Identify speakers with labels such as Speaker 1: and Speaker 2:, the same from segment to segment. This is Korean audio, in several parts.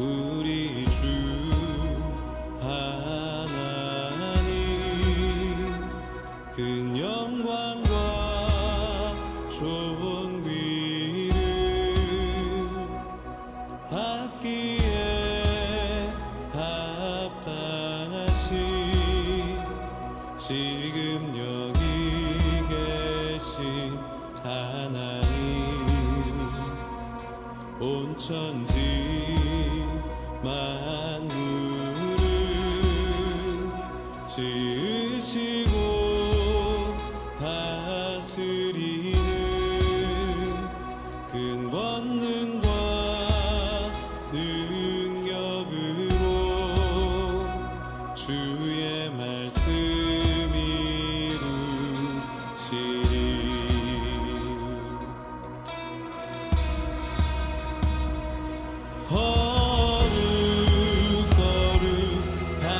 Speaker 1: 우리 주 하나님, 큰 영광과 좋은 귀를 받기에 합당하신 지금 여기 계신 하나님, 온 천지 만물을 지으시고 다스리는 큰 권능과 능력으로 주의 말씀 이루시리. 거룩 거룩하다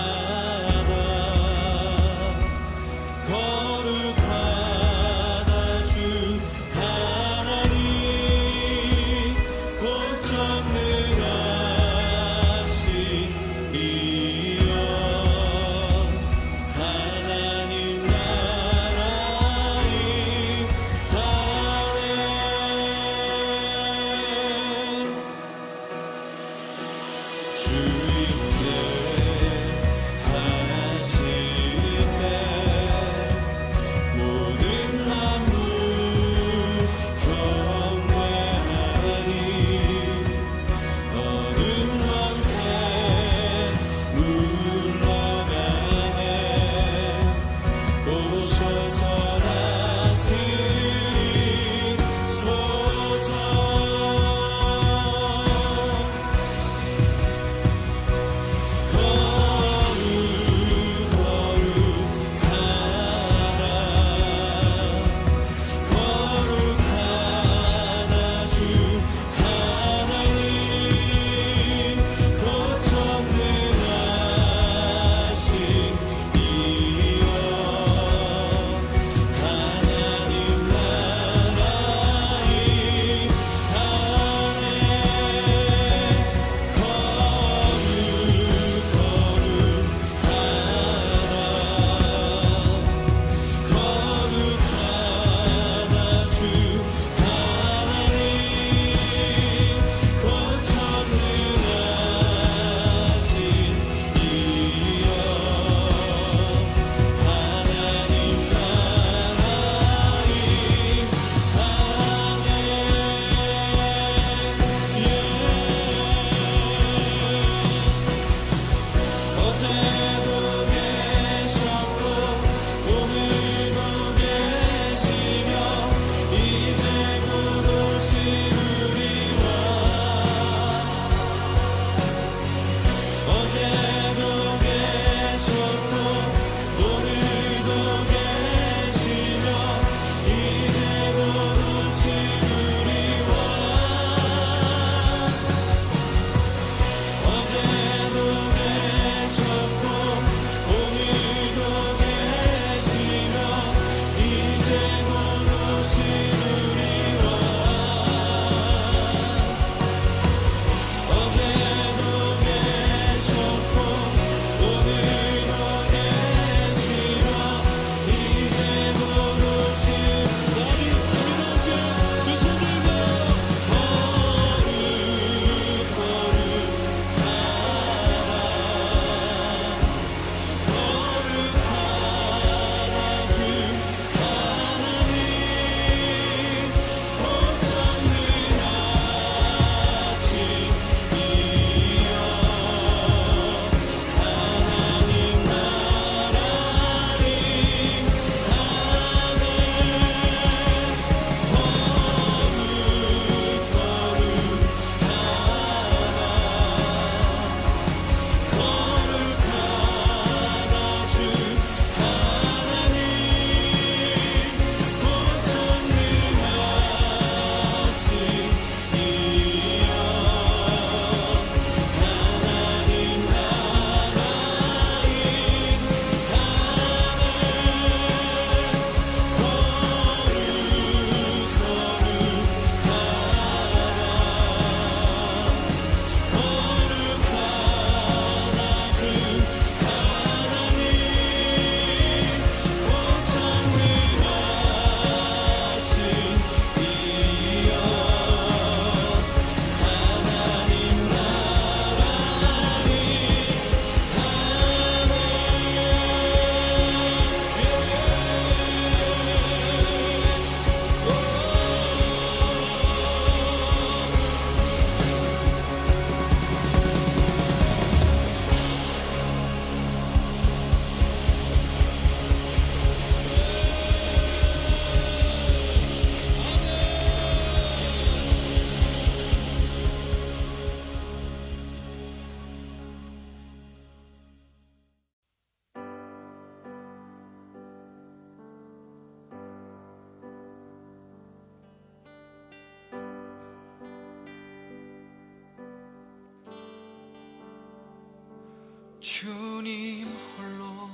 Speaker 2: 주님 홀로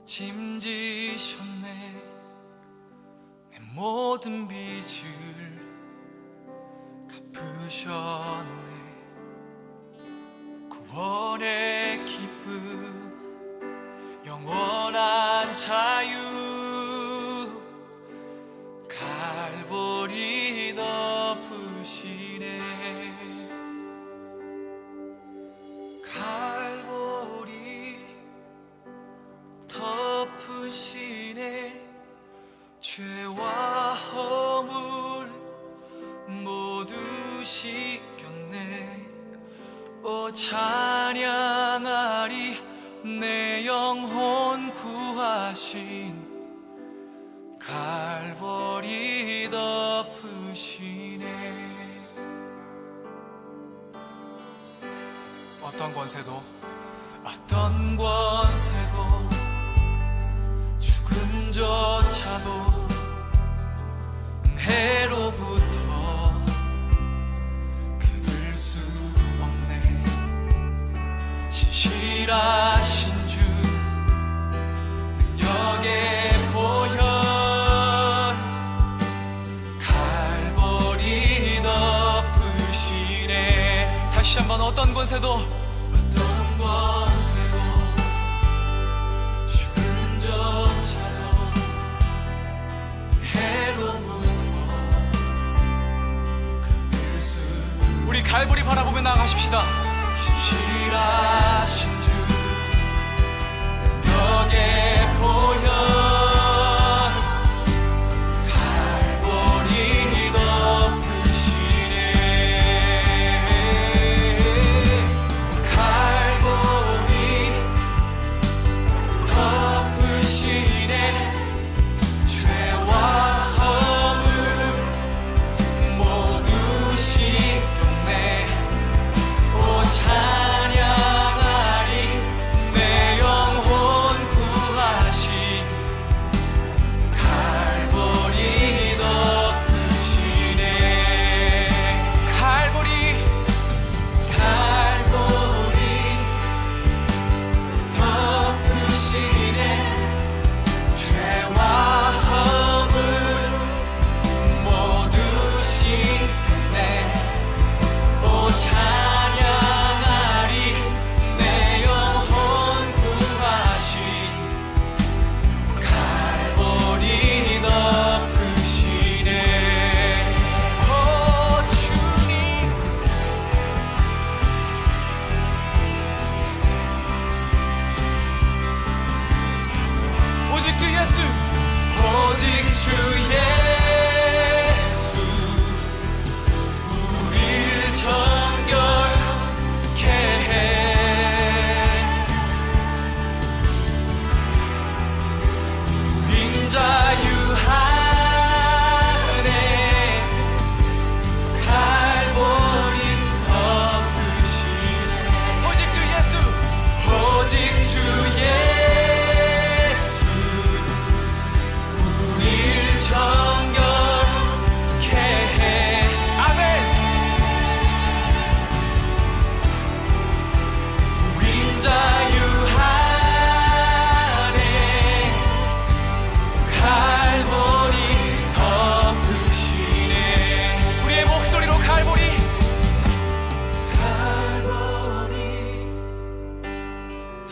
Speaker 2: 짐지셨네. 내 모든 빚을 갚으셨네. 구원의 기쁨, 영원한 자유, 갈보리 덮으시네. 갈보리 덮으시네. 죄와 허물 모두 씻겼네. 오 찬양하리 내 영혼 구하신 갈보리 덮으시네. 어떤 권세도 죽음조차도 은혜로부터 끊을 수 없네. 신실하신 주 능력의 보혈 갈보리 덮으시네. 다시 한번 어떤 권세도 죽음조차도 해로부터 끊을 수. 우리 갈보리 바라보며 나아가십시다. 신실하신 주 능력의 보혈 갈보리 덮으시네. 갈보리 덮으시네. 죄와 허물 모두 씻겼네. 오 찬양하리 내 영혼 구하신 갈보리 덮으시네. 갈보리 덮으시네. 죄와 허물 모두 씻겼네. 오 찬양하리 내 영혼 구하신 갈보리 덮으시네. 오 주님 오직 주 예수, 오직 주 예수 우릴 정결케 해. 우린 자유하네. 갈보리 덮으시네. 오직 주 예수, 오직 주 예수 우릴 정결케 해. 아멘. 우린 자유하네. 갈보리 덮으시네. 우리의 목소리로 갈보리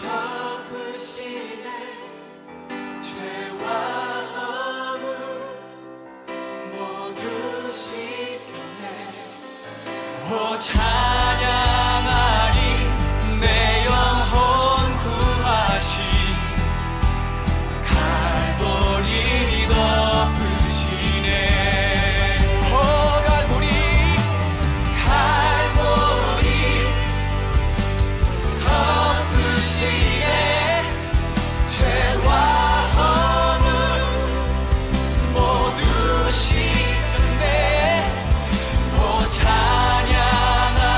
Speaker 2: 덮으시네. 죄와 허물 모두 씻겼네. 오 찬양하리 내 영혼 구하신 갈보리 덮으시네. 오 갈보리 덮으시네. 죄와 허물 모두 씻겼네. 오 찬양하리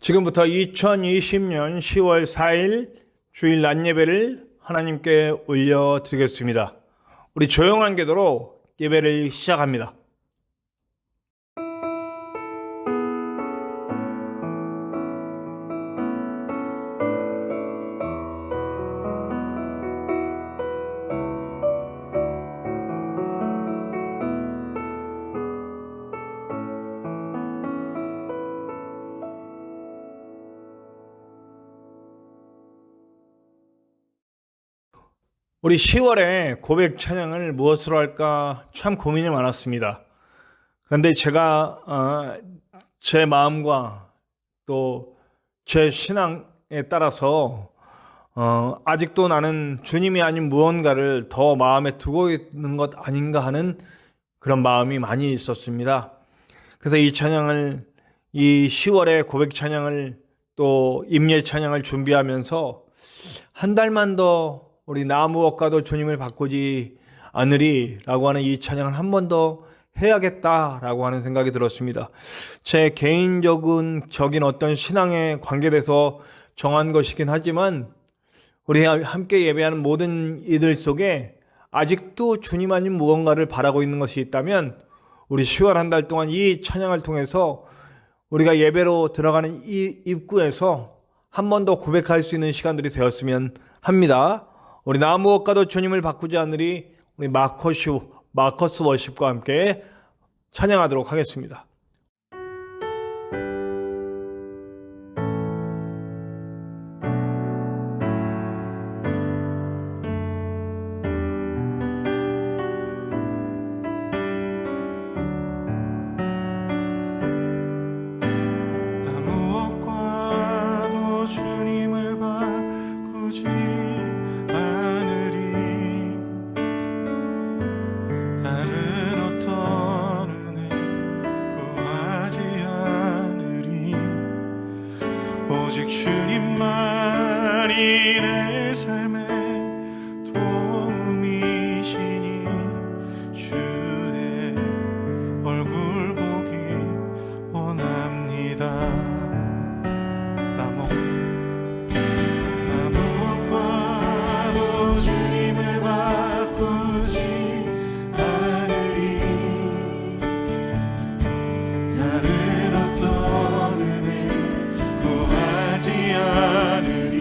Speaker 3: 지금부터 2020년 10월 4일 주일 낮 예배를 하나님께 올려드리겠습니다. 우리 조용한 기도로 예배를 시작합니다. 우리 10월에 고백 찬양을 무엇으로 할까 참 고민이 많았습니다. 그런데 제가 제 마음과 또 제 신앙에 따라서 아직도 나는 주님이 아닌 무언가를 더 마음에 두고 있는 것 아닌가 하는 그런 마음이 많이 있었습니다. 그래서 이 10월에 고백 찬양을 또 임예 찬양을 준비하면서 한 달만 더 우리 나 무엇과도 주님을 바꾸지 않으리라고 하는 이 찬양을 한 번 더 해야겠다라고 하는 생각이 들었습니다. 제 개인적인 어떤 신앙에 관계돼서 정한 것이긴 하지만 우리 함께 예배하는 모든 이들 속에 아직도 주님 아닌 무언가를 바라고 있는 것이 있다면 우리 10월 한 달 동안 이 찬양을 통해서 우리가 예배로 들어가는 이 입구에서 한 번 더 고백할 수 있는 시간들이 되었으면 합니다. 우리 나 무엇과도 주님을 바꾸지 않으리 우리 마커스 워십과 함께 찬양하도록 하겠습니다.
Speaker 1: 나 무엇과도 주님을 바꾸지 않으리 다른 어떤 은혜 구하지 않으리 오직 주님만이 내 삶의 도움이시니 주의 얼굴 보기 원합니다. 나 무엇과도 주님을 바꾸지 않으리 다른 어떤 은혜 구하지 않으리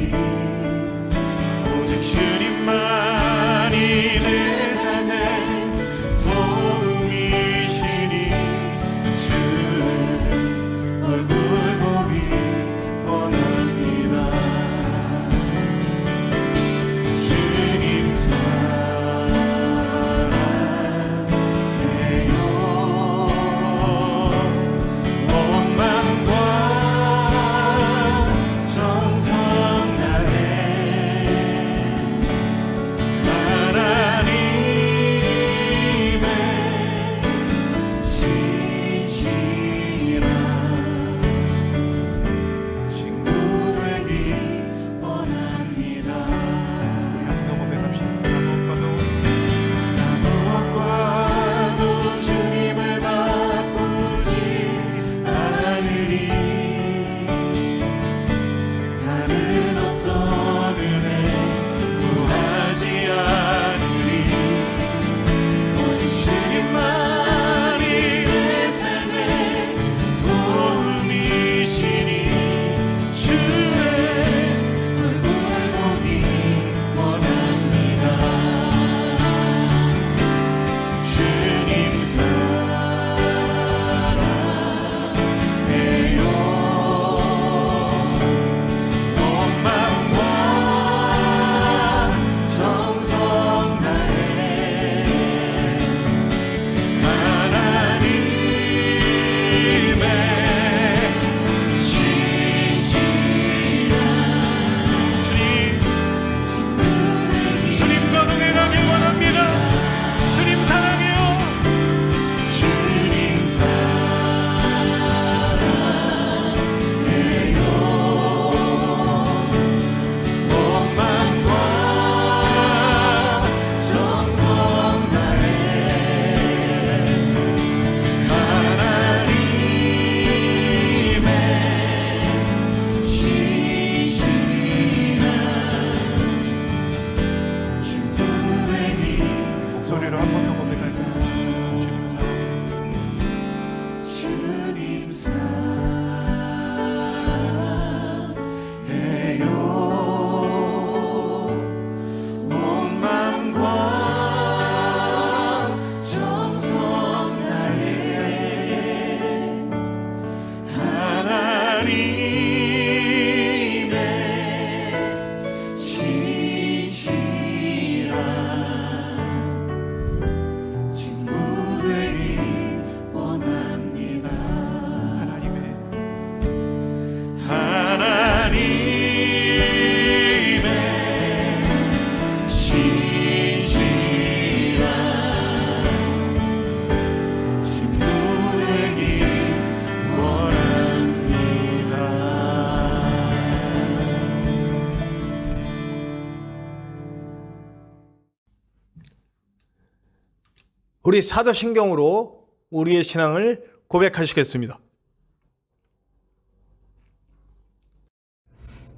Speaker 3: 우리 사도신경으로 우리의 신앙을 고백하시겠습니다.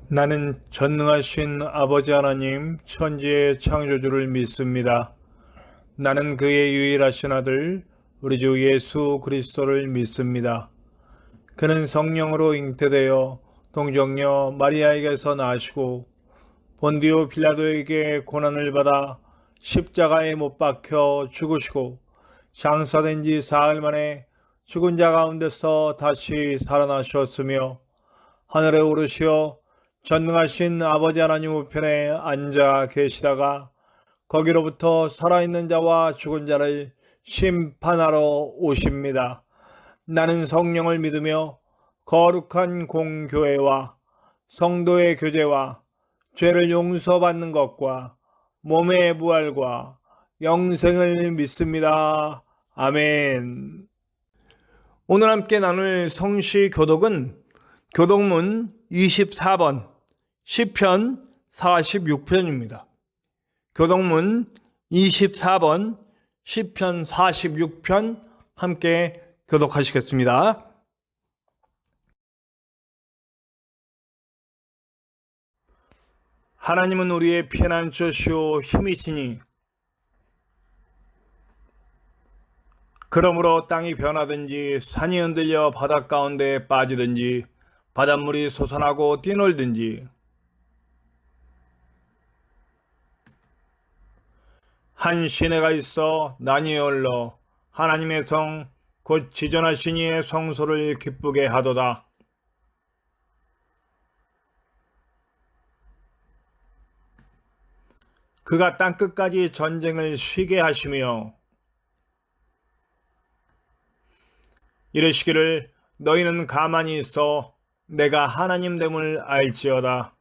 Speaker 3: 나는 전능하신 아버지 하나님 천지의 창조주를 믿습니다. 나는 그의 유일하신 아들 우리 주 예수 그리스도를 믿습니다. 그는 성령으로 잉태되어 동정녀 마리아에게서 나시고 본디오 빌라도에게 고난을 받아 십자가에 못 박혀 죽으시고 장사된 지 사흘 만에 죽은 자 가운데서 다시 살아나셨으며 하늘에 오르시어 전능하신 아버지 하나님 우편에 앉아 계시다가 거기로부터 살아있는 자와 죽은 자를 심판하러 오십니다. 나는 성령을 믿으며 거룩한 공교회와 성도의 교제와 죄를 용서받는 것과 몸의 부활과 영생을 믿습니다. 아멘. 오늘 함께 나눌 성시 교독은 교독문 24번 시편 46편입니다. 교독문 24번 시편 46편 함께 교독하시겠습니다. 하나님은 우리의 피난처시오 힘이시니 그러므로 땅이 변하든지 산이 흔들려 바닷 가운데 빠지든지 바닷물이 솟아나고 뛰놀든지 한 시내가 있어 난이 얼러 하나님의 성 곧 지존하신 이의 성소를 기쁘게 하도다. 그가 땅끝까지 전쟁을 쉬게 하시며 이르시기를 너희는 가만히 있어 내가 하나님 됨을 알지어다.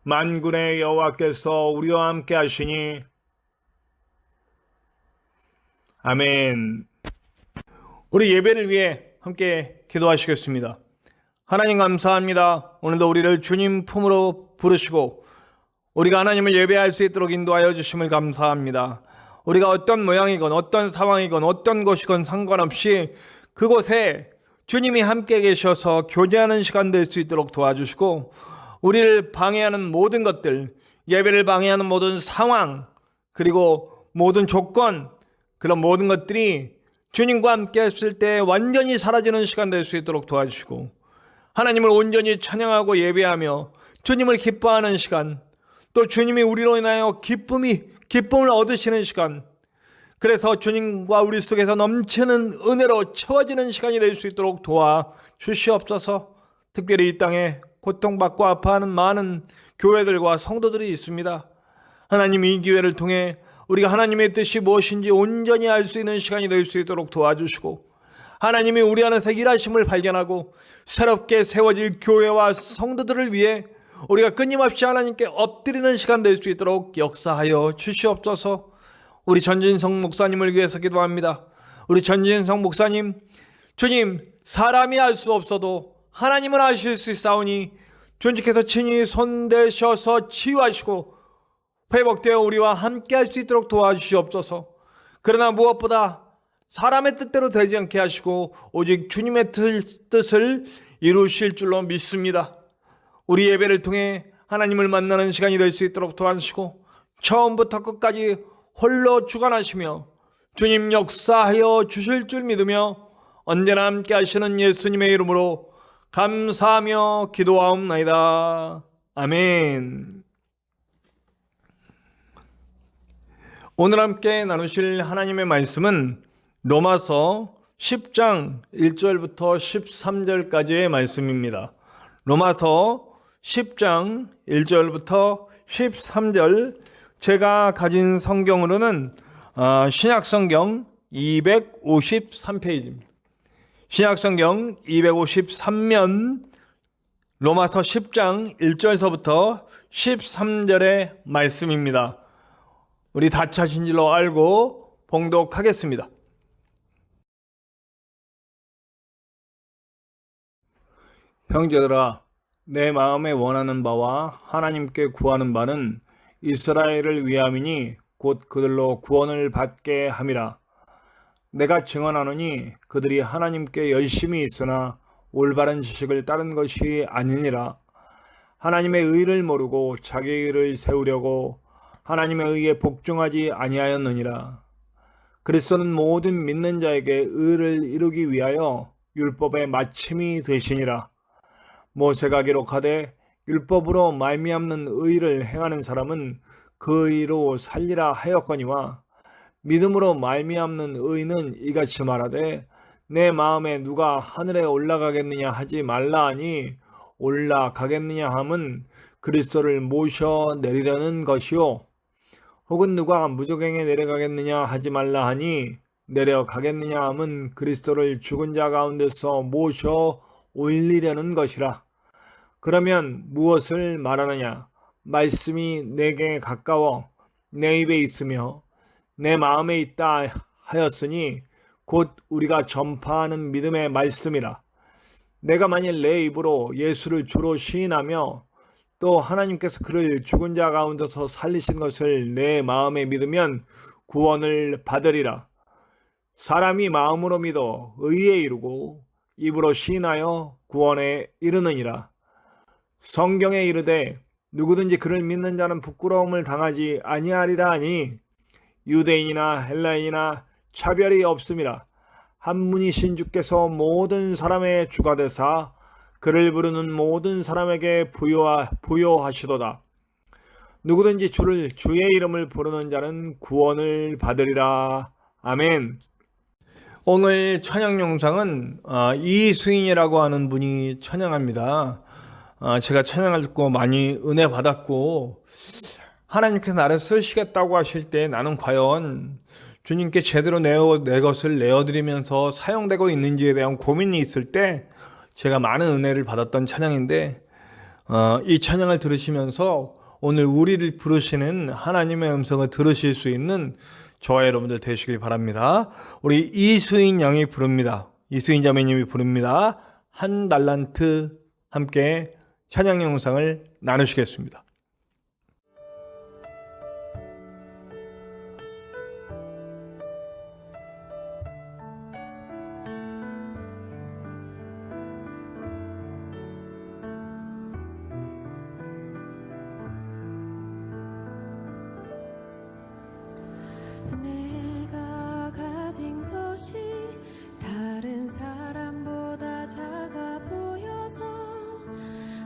Speaker 3: 만군의 여호와께서 우리와 함께 하시니 아멘. 우리 예배를 위해 함께 기도하시겠습니다. 하나님 감사합니다. 오늘도 우리를 주님 품으로 부르시고 우리가 하나님을 예배할 수 있도록 인도하여 주심을 감사합니다. 우리가 어떤 모양이건 어떤 상황이건 어떤 것이건 상관없이 그곳에 주님이 함께 계셔서 교제하는 시간 될 수 있도록 도와주시고 우리를 방해하는 모든 것들, 예배를 방해하는 모든 상황, 그리고 모든 조건, 그런 모든 것들이 주님과 함께 했을 때 완전히 사라지는 시간 될 수 있도록 도와주시고 하나님을 온전히 찬양하고 예배하며 주님을 기뻐하는 시간, 또 주님이 우리로 인하여 기쁨을 얻으시는 시간, 그래서 주님과 우리 속에서 넘치는 은혜로 채워지는 시간이 될 수 있도록 도와주시옵소서. 특별히 이 땅에 고통받고 아파하는 많은 교회들과 성도들이 있습니다. 하나님 이 기회를 통해 우리가 하나님의 뜻이 무엇인지 온전히 알 수 있는 시간이 될 수 있도록 도와주시고 하나님이 우리 안에서 일하심을 발견하고 새롭게 세워질 교회와 성도들을 위해 우리가 끊임없이 하나님께 엎드리는 시간 될 수 있도록 역사하여 주시옵소서. 우리 전진성 목사님을 위해서 기도합니다. 우리 전진성 목사님, 주님, 사람이 알 수 없어도 하나님은 아실 수 있사오니 주님께서 친히 손대셔서 치유하시고 회복되어 우리와 함께 할 수 있도록 도와주시옵소서. 그러나 무엇보다 사람의 뜻대로 되지 않게 하시고 오직 주님의 뜻을 이루실 줄로 믿습니다. 우리 예배를 통해 하나님을 만나는 시간이 될 수 있도록 도와주시고 처음부터 끝까지 홀로 주관하시며 주님 역사하여 주실 줄 믿으며 언제나 함께 하시는 예수님의 이름으로 감사하며 기도하옵나이다. 아멘. 오늘 함께 나누실 하나님의 말씀은 로마서 10장 1절부터 13절까지의 말씀입니다. 로마서 10장 1절부터 13절, 제가 가진 성경으로는 신약성경 253페이지입니다. 신약성경 253면 로마서 10장 1절서부터 13절의 말씀입니다. 우리 다 차신 줄로 알고 봉독하겠습니다. 형제들아, 내 마음에 원하는 바와 하나님께 구하는 바는 이스라엘을 위함이니 곧 그들로 구원을 받게 함이라. 내가 증언하노니 그들이 하나님께 열심히 있으나 올바른 지식을 따른 것이 아니니라. 하나님의 의를 모르고 자기 의를 세우려고 하나님의 의에 복종하지 아니하였느니라. 그리스도는 모든 믿는 자에게 의를 이루기 위하여 율법의 마침이 되시니라. 모세가 기록하되 율법으로 말미암는 의를 행하는 사람은 그 의로 살리라 하였거니와 믿음으로 말미암는 의는 이같이 말하되 내 마음에 누가 하늘에 올라가겠느냐 하지 말라 하니 올라가겠느냐 함은 그리스도를 모셔 내리려는 것이요 혹은 누가 무저갱에 내려가겠느냐 하지 말라 하니 내려가겠느냐 함은 그리스도를 죽은 자 가운데서 모셔 올리려는 것이라. 그러면 무엇을 말하느냐? 말씀이 내게 가까워 내 입에 있으며 내 마음에 있다 하였으니 곧 우리가 전파하는 믿음의 말씀이라. 내가 만일 내 입으로 예수를 주로 시인하며 또 하나님께서 그를 죽은 자 가운데서 살리신 것을 내 마음에 믿으면 구원을 받으리라. 사람이 마음으로 믿어 의에 이르고 입으로 시인하여 구원에 이르느니라. 성경에 이르되 누구든지 그를 믿는 자는 부끄러움을 당하지 아니하리라 하니 유대인이나 헬라인이나 차별이 없음이라. 한 분이신 주께서 모든 사람의 주가 되사 그를 부르는 모든 사람에게 부요하시도다. 누구든지 주의 이름을 부르는 자는 구원을 받으리라. 아멘. 오늘 찬양 영상은 이수인이라고 하는 분이 찬양합니다. 제가 찬양을 듣고 많이 은혜 받았고 하나님께서 나를 쓰시겠다고 하실 때 나는 과연 주님께 제대로 내 것을 내어드리면서 사용되고 있는지에 대한 고민이 있을 때 제가 많은 은혜를 받았던 찬양인데 이 찬양을 들으시면서 오늘 우리를 부르시는 하나님의 음성을 들으실 수 있는 저와 여러분들 되시길 바랍니다. 우리 이수인 양이 부릅니다. 이수인 자매님이 부릅니다. 한 달란트 함께 찬양 영상을 나누시겠습니다.
Speaker 4: 내가 가진 것이 다른 사람보다 작아 보여서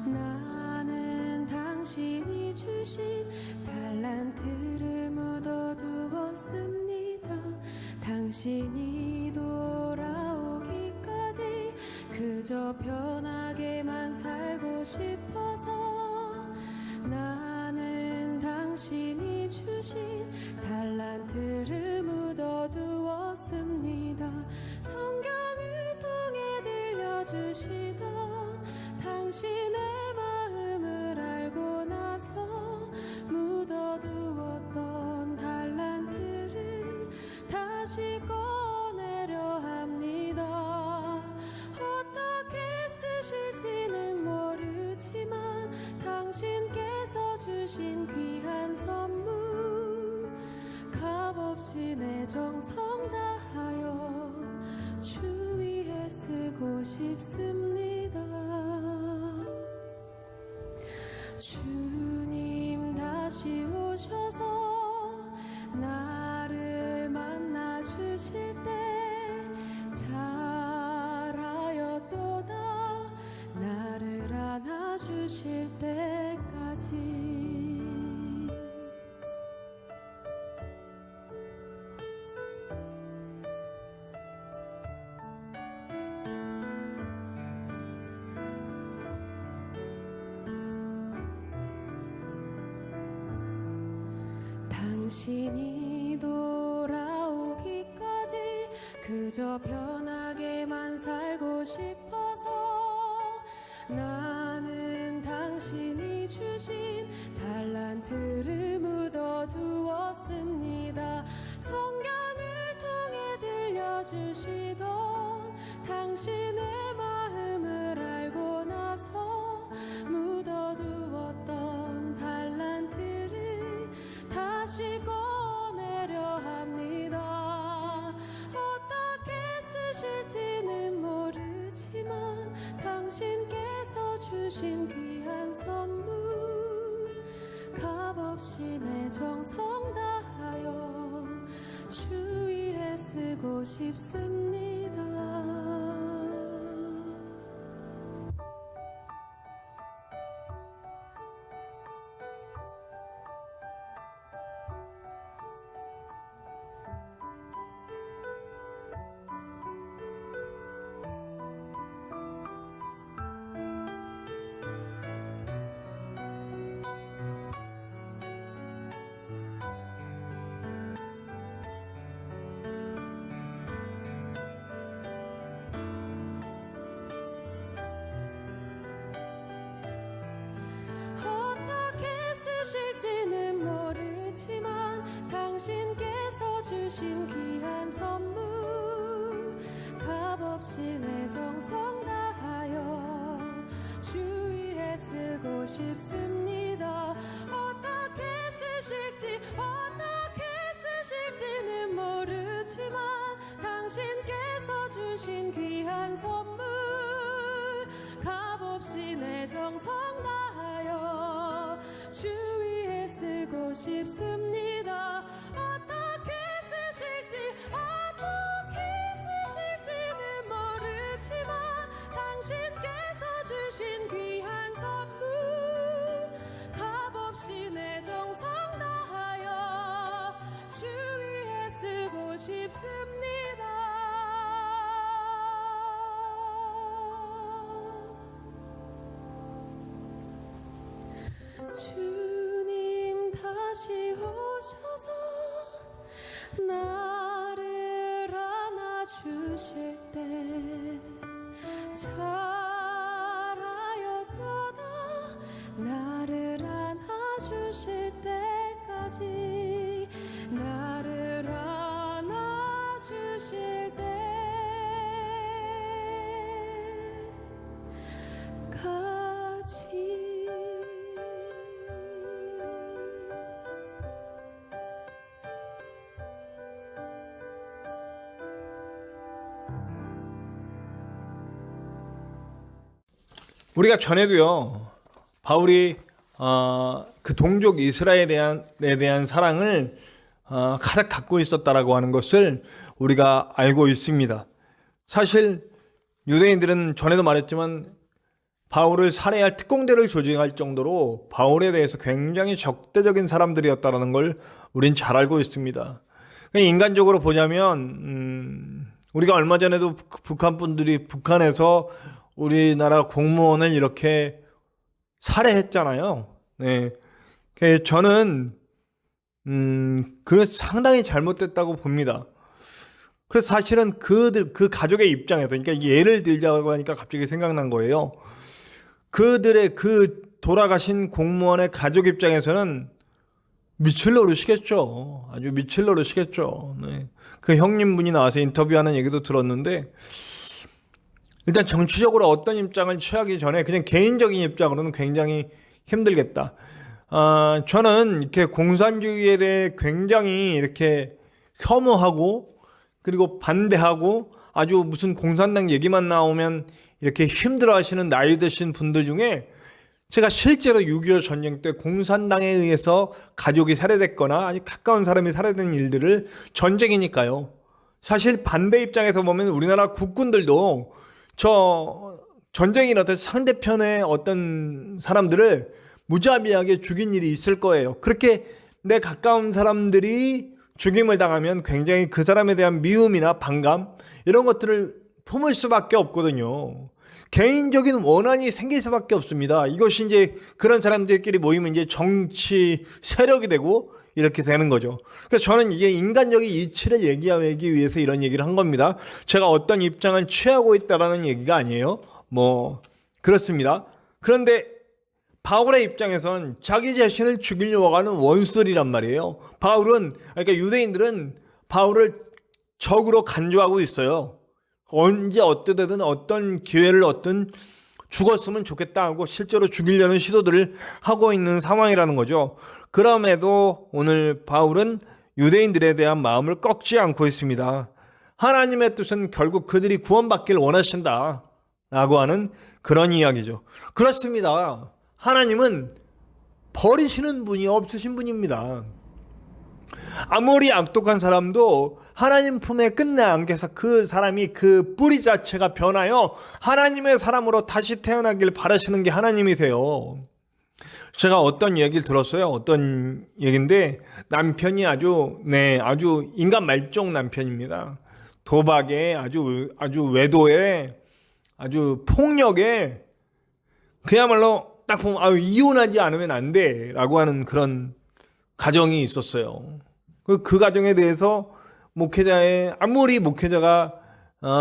Speaker 4: 나는 당신이 주신 달란트를 묻어두었습니다. 당신이 돌아오기까지 그저 편하게만 살고 싶어서 나는 당신이 주신 달란트를 묻어두었습니다. 성경을 통해 들려주시던 당신의 마음을 알고 나서 묻어두었던 달란트를 다시 꺼내려 합니다. 어떻게 쓰실지는 모르지만 당신께서 주신 귀한 선물 값없이 내 정성 다하여 주 위에 쓰고 싶습니다. 주님 다시 오셔서 나를 만나 주실 때 잘하였도다 나를 안아 주실 때까지. 당신이 돌아오기까지 그저 편하게만 살고 싶어서 나는 당신이 주신 달란트를 묻어두었습니다. 성경을 통해 들려주시던 당신의 마음을 알고 나서 묻어두었던 달란트를 주신 귀한 선물 값없이 내 정성 다하여 주 위에 쓰고 싶습니다. 쓰실지는 모르지만 당신께서 주신 귀한 선물 값없이 내 정성 다하여 주 위에 쓰고 싶습니다. 어떻게 쓰실지는 모르지만 당신께서 주신 귀한 선물 값없이 내 정성 다하여 주 위에 쓰고 싶습니다. 어떻게 쓰실지는 모르지만 당신께서 주신 귀한 선물 값없이 내 정성 다하여 주 위에 쓰고 싶습니다. 주님 다시 오셔서 나를 안아주실 때 잘하였도다. 나를 안아주실 때까지 나를 안아주실 때까지
Speaker 3: 우리가 전에도요, 바울이 그 동족 이스라엘에 대한 사랑을 가득 갖고 있었다라고 하는 것을 우리가 알고 있습니다. 사실 유대인들은 전에도 말했지만 바울을 살해할 특공대를 조직할 정도로 바울에 대해서 굉장히 적대적인 사람들이었다는 걸 우린 잘 알고 있습니다. 인간적으로 보자면 우리가 얼마 전에도 북한 분들이 북한에서 우리나라 공무원을 이렇게 살해했잖아요. 네. 저는 그래서 상당히 잘못됐다고 봅니다. 그래서 사실은 그 가족의 입장에서, 그러니까 예를 들자고 하니까 갑자기 생각난 거예요. 그들의 그 돌아가신 공무원의 가족 입장에서는 미칠 노릇이겠죠. 아주 미칠 노릇이겠죠. 네. 그 형님분이 나와서 인터뷰하는 얘기도 들었는데, 일단 정치적으로 어떤 입장을 취하기 전에 그냥 개인적인 입장으로는 굉장히 힘들겠다. 저는 이렇게 공산주의에 대해 굉장히 이렇게 혐오하고 그리고 반대하고 아주 무슨 공산당 얘기만 나오면 이렇게 힘들어 하시는 나이 드신 분들 중에 제가 실제로 6.25 전쟁 때 공산당에 의해서 가족이 살해됐거나 아니 가까운 사람이 살해된 일들을, 전쟁이니까요. 사실 반대 입장에서 보면 우리나라 국군들도 저 전쟁이 일어날 때 상대편의 어떤 사람들을 무자비하게 죽인 일이 있을 거예요. 그렇게 내 가까운 사람들이 죽임을 당하면 굉장히 그 사람에 대한 미움이나 반감 이런 것들을 품을 수밖에 없거든요. 개인적인 원한이 생길 수밖에 없습니다. 이것이 이제 그런 사람들끼리 모이면 이제 정치 세력이 되고 이렇게 되는 거죠. 그래서 저는 이게 인간적인 이치를 얘기하기 위해서 이런 얘기를 한 겁니다. 제가 어떤 입장을 취하고 있다라는 얘기가 아니에요. 그렇습니다. 그런데 바울의 입장에선 자기 자신을 죽이려고 하는 원수들이란 말이에요. 그러니까 유대인들은 바울을 적으로 간주하고 있어요. 언제 어떻게든 어떤 기회를 얻든 죽었으면 좋겠다 하고 실제로 죽이려는 시도들을 하고 있는 상황이라는 거죠. 그럼에도 오늘 바울은 유대인들에 대한 마음을 꺾지 않고 있습니다. 하나님의 뜻은 결국 그들이 구원받길 원하신다. 라고 하는 그런 이야기죠. 그렇습니다. 하나님은 버리시는 분이 없으신 분입니다. 아무리 악독한 사람도 하나님 품에 끝내 안겨서 그 사람이 그 뿌리 자체가 변하여 하나님의 사람으로 다시 태어나길 바라시는 게 하나님이세요. 제가 어떤 얘기를 들었어요. 어떤 얘기인데 남편이 아주 인간 말종 남편입니다. 도박에 아주 외도에 아주 폭력에 그야말로 딱 보면 이혼하지 않으면 안 돼라고 하는 그런 가정이 있었어요. 그 가정에 대해서 아무리 목회자가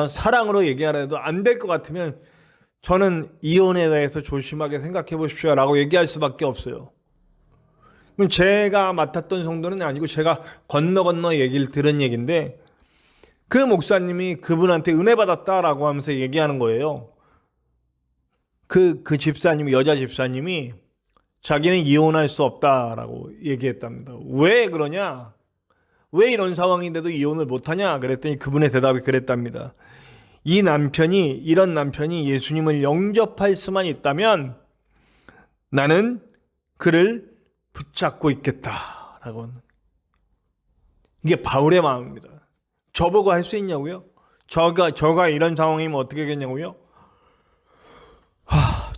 Speaker 3: 사랑으로 얘기하라 해도 안 될 것 같으면 저는 이혼에 대해서 조심하게 생각해 보십시오 라고 얘기할 수밖에 없어요. 그럼 제가 맡았던 성도는 아니고 제가 건너 얘기를 들은 얘기인데 그 목사님이 그분한테 은혜 받았다라고 하면서 얘기하는 거예요. 그 집사님이, 여자 집사님이 자기는 이혼할 수 없다라고 얘기했답니다. 왜 그러냐? 왜 이런 상황인데도 이혼을 못하냐? 그랬더니 그분의 대답이 그랬답니다. 이런 남편이 예수님을 영접할 수만 있다면 나는 그를 붙잡고 있겠다라고. 이게 바울의 마음입니다. 저보고 할 수 있냐고요? 저가 이런 상황이면 어떻게 하겠냐고요?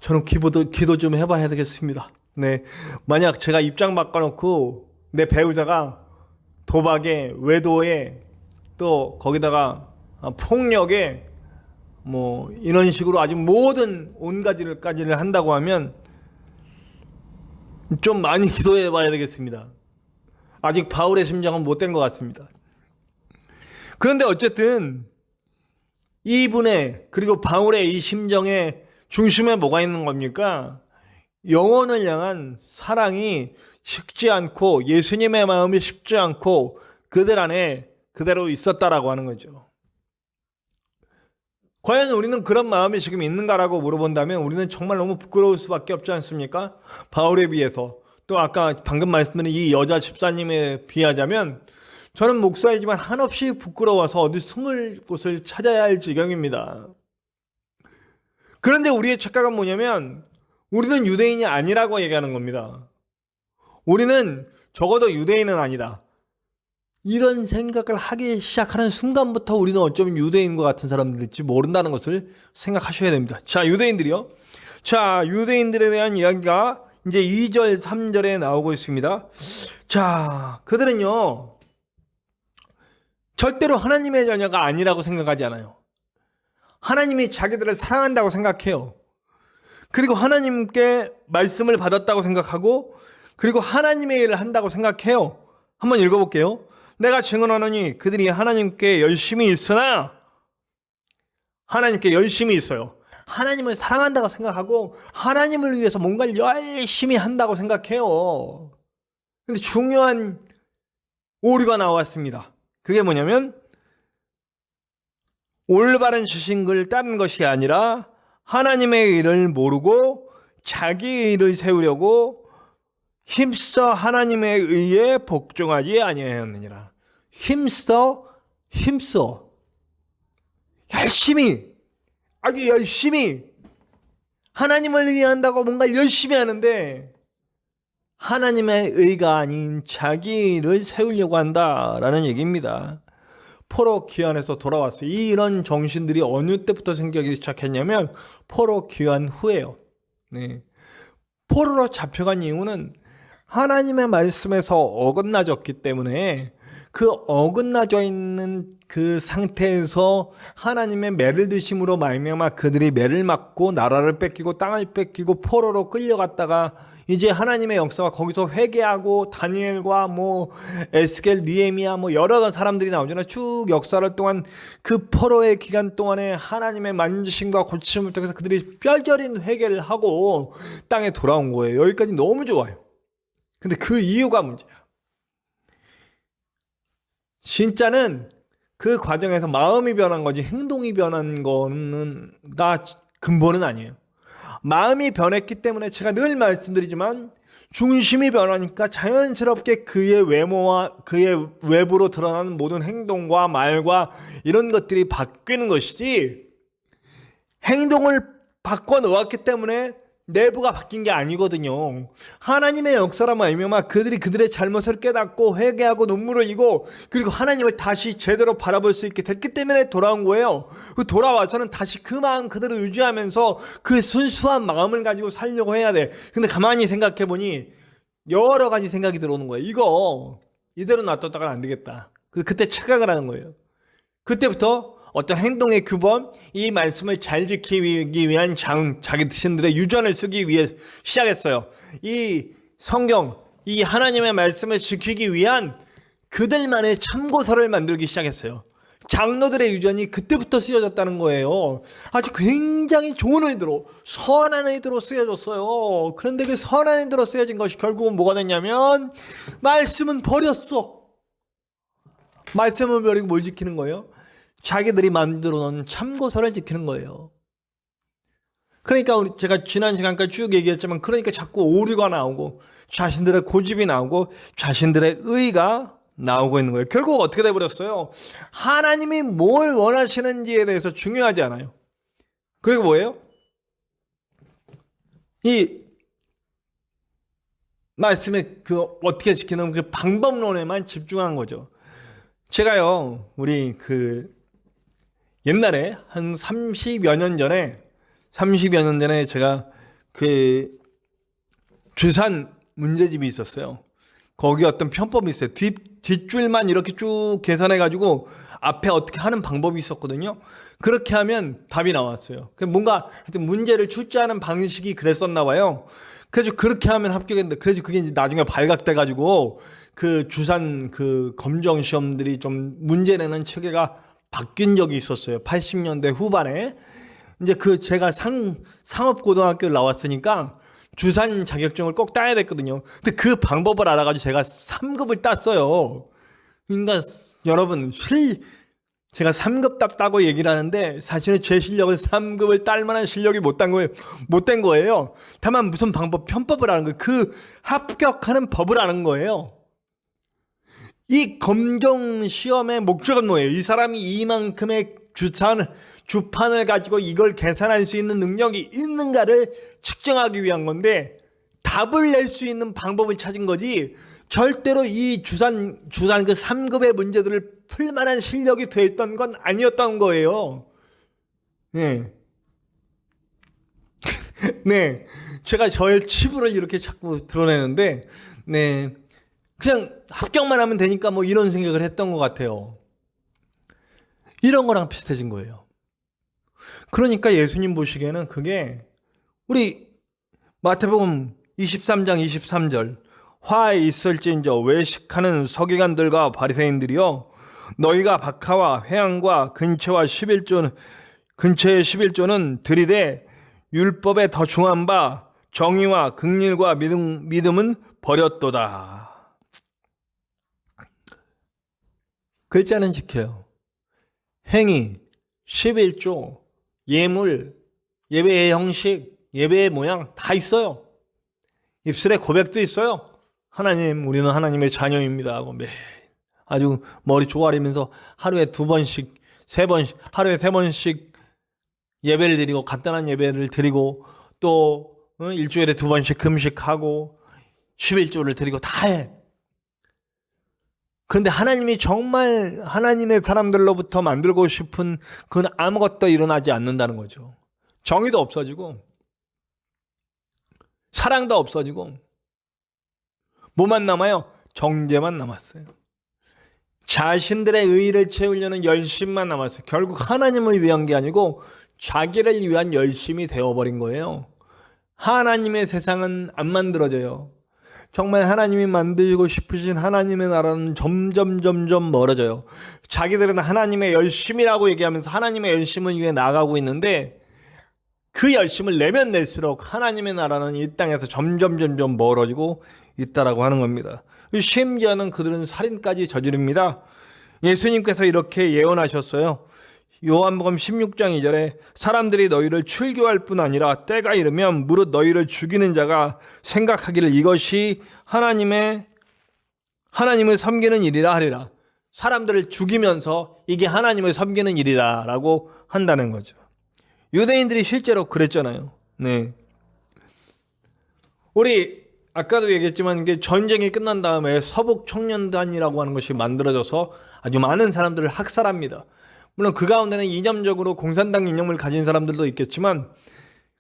Speaker 3: 저는 기도 좀 해봐야 되겠습니다. 네, 만약 제가 입장 바꿔놓고 내 배우자가 도박에, 외도에, 또 거기다가 폭력에 이런 식으로 아주 모든 온가지를 한다고 하면 좀 많이 기도해 봐야 되겠습니다. 아직 바울의 심정은 못된 것 같습니다. 그런데 어쨌든 그리고 바울의 이 심정의 중심에 뭐가 있는 겁니까? 영혼을 향한 사랑이 식지 않고 예수님의 마음이 식지 않고 그들 안에 그대로 있었다라고 하는 거죠. 과연 우리는 그런 마음이 지금 있는가라고 물어본다면 우리는 정말 너무 부끄러울 수밖에 없지 않습니까? 바울에 비해서. 또 아까 방금 말씀드린 이 여자 집사님에 비하자면 저는 목사이지만 한없이 부끄러워서 어디 숨을 곳을 찾아야 할 지경입니다. 그런데 우리의 착각은 뭐냐면 우리는 유대인이 아니라고 얘기하는 겁니다. 우리는 적어도 유대인은 아니다. 이런 생각을 하기 시작하는 순간부터 우리는 어쩌면 유대인과 같은 사람들일지 모른다는 것을 생각하셔야 됩니다. 자, 유대인들이요. 자, 유대인들에 대한 이야기가 이제 2절, 3절에 나오고 있습니다. 자, 그들은요, 절대로 하나님의 자녀가 아니라고 생각하지 않아요. 하나님이 자기들을 사랑한다고 생각해요. 그리고 하나님께 말씀을 받았다고 생각하고, 그리고 하나님의 일을 한다고 생각해요. 한번 읽어볼게요. 내가 증언하노니 그들이 하나님께 열심히 있으나, 하나님께 열심히 있어요. 하나님을 사랑한다고 생각하고 하나님을 위해서 뭔가를 열심히 한다고 생각해요. 근데 중요한 오류가 나왔습니다. 그게 뭐냐면 올바른 지식을 따른 것이 아니라 하나님의 일을 모르고 자기 일을 세우려고 힘써 하나님의 의에 복종하지 아니하였느니라. 힘써 열심히, 아주 열심히 하나님을 위해 한다고 뭔가 열심히 하는데 하나님의 의가 아닌 자기 일을 세우려고 한다라는 얘기입니다. 포로 귀환에서 돌아왔어요. 이런 정신들이 어느 때부터 생기기 시작했냐면 포로 귀환 후예요. 네. 포로로 잡혀간 이유는 하나님의 말씀에서 어긋나졌기 때문에 그 어긋나져 있는 그 상태에서 하나님의 매를 드심으로 말미암아 그들이 매를 맞고 나라를 뺏기고 땅을 뺏기고 포로로 끌려갔다가 이제 하나님의 역사가 거기서 회개하고 다니엘과 에스겔, 니에미야 여러 사람들이 나오잖아요. 쭉 역사를 동안 그 포로의 기간 동안에 하나님의 만지심과 고침을 통해서 그들이 뼈저린 회개를 하고 땅에 돌아온 거예요. 여기까지 너무 좋아요. 근데 그 이유가 문제야. 진짜는 그 과정에서 마음이 변한 거지 행동이 변한 거는 다 근본은 아니에요. 마음이 변했기 때문에 제가 늘 말씀드리지만 중심이 변하니까 자연스럽게 그의 외모와 그의 외부로 드러나는 모든 행동과 말과 이런 것들이 바뀌는 것이지 행동을 바꿔 놓았기 때문에 내부가 바뀐 게 아니거든요. 하나님의 역사라 말미암아 그들이 그들의 잘못을 깨닫고 회개하고 눈물을 흘리고 그리고 하나님을 다시 제대로 바라볼 수 있게 됐기 때문에 돌아온 거예요. 돌아와서는 다시 그 마음 그대로 유지하면서 그 순수한 마음을 가지고 살려고 해야 돼. 근데 가만히 생각해 보니 여러 가지 생각이 들어오는 거예요. 이거 이대로 놔뒀다가는 안 되겠다. 그때 착각을 하는 거예요. 그때부터 어떤 행동의 규범, 이 말씀을 잘 지키기 위한 자기 자신들의 유전을 쓰기 위해 시작했어요. 이 성경, 이 하나님의 말씀을 지키기 위한 그들만의 참고서를 만들기 시작했어요. 장로들의 유전이 그때부터 쓰여졌다는 거예요. 아주 굉장히 좋은 의도로, 선한 의도로 쓰여졌어요. 그런데 그 선한 의도로 쓰여진 것이 결국은 뭐가 됐냐면 말씀은 버렸어. 말씀을 버리고 뭘 지키는 거예요? 자기들이 만들어 놓은 참고서를 지키는 거예요. 그러니까 제가 지난 시간까지 쭉 얘기했지만 그러니까 자꾸 오류가 나오고 자신들의 고집이 나오고 자신들의 의가 나오고 있는 거예요. 결국 어떻게 돼버렸어요? 하나님이 뭘 원하시는지에 대해서 중요하지 않아요. 그리고 뭐예요? 이 말씀에 그 어떻게 지키는 그 방법론에만 집중한 거죠. 제가요, 우리 옛날에 한 30여 년 전에 제가 그 주산 문제집이 있었어요. 거기 어떤 편법이 있어요. 뒷줄만 이렇게 쭉 계산해가지고 앞에 어떻게 하는 방법이 있었거든요. 그렇게 하면 답이 나왔어요. 뭔가 하여튼 문제를 출제하는 방식이 그랬었나 봐요. 그래서 그렇게 하면 합격했는데, 그래서 그게 이제 나중에 발각돼가지고 그 주산 그 검정 시험들이 좀 문제 내는 체계가 바뀐 적이 있었어요. 80년대 후반에. 이제 제가 상업고등학교를 나왔으니까 주산 자격증을 꼭 따야 됐거든요. 근데 그 방법을 알아가지고 제가 3급을 땄어요. 그러니까 여러분, 제가 3급 따고 얘기를 하는데 사실은 제 실력은 3급을 딸 만한 실력이 못된 거예요. 다만 무슨 편법을 아는 거예요. 그 합격하는 법을 아는 거예요. 이 검정 시험의 목적은 뭐예요? 이 사람이 이만큼의 주판을 가지고 이걸 계산할 수 있는 능력이 있는가를 측정하기 위한 건데, 답을 낼 수 있는 방법을 찾은 거지 절대로 이 주산 그 3급의 문제들을 풀 만한 실력이 돼 있던 건 아니었던 거예요. 네. 네. 제가 저의 치부를 이렇게 자꾸 드러내는데, 네. 그냥 합격만 하면 되니까 뭐 이런 생각을 했던 것 같아요. 이런 거랑 비슷해진 거예요. 그러니까 예수님 보시기에는 그게 우리 마태복음 23장 23절, 화에 있을진저 외식하는 서기관들과 바리새인들이여, 너희가 박하와 회향과 근처의 11조는 들이되 율법에 더 중한 바 정의와 긍휼과 믿음은 버렸도다. 글자는 지켜요. 행위, 11조, 예물, 예배의 형식, 예배의 모양 다 있어요. 입술에 고백도 있어요. 하나님, 우리는 하나님의 자녀입니다 하고 아주 머리 조아리면서 하루에 2번씩, 3번씩, 하루에 3번씩 예배를 드리고, 간단한 예배를 드리고, 또 일주일에 2번씩 금식하고 11조를 드리고 다 해. 그런데 하나님이 정말 하나님의 사람들로부터 만들고 싶은 그건 아무것도 일어나지 않는다는 거죠. 정의도 없어지고 사랑도 없어지고 뭐만 남아요? 정죄만 남았어요. 자신들의 의의를 채우려는 열심만 남았어요. 결국 하나님을 위한 게 아니고 자기를 위한 열심이 되어버린 거예요. 하나님의 세상은 안 만들어져요. 정말 하나님이 만들고 싶으신 하나님의 나라는 점점 멀어져요. 자기들은 하나님의 열심이라고 얘기하면서 하나님의 열심을 위해 나가고 있는데, 그 열심을 내면 낼수록 하나님의 나라는 이 땅에서 점점 멀어지고 있다라고 하는 겁니다. 심지어는 그들은 살인까지 저지릅니다. 예수님께서 이렇게 예언하셨어요. 요한복음 16장 2절에 사람들이 너희를 출교할 뿐 아니라 때가 이르면 무릇 너희를 죽이는 자가 생각하기를 이것이 하나님을 섬기는 일이라 하리라. 사람들을 죽이면서 이게 하나님을 섬기는 일이다 라고 한다는 거죠. 유대인들이 실제로 그랬잖아요. 네. 우리 아까도 얘기했지만 이게 전쟁이 끝난 다음에 서북 청년단이라고 하는 것이 만들어져서 아주 많은 사람들을 학살합니다. 물론 그 가운데는 이념적으로 공산당 이념을 가진 사람들도 있겠지만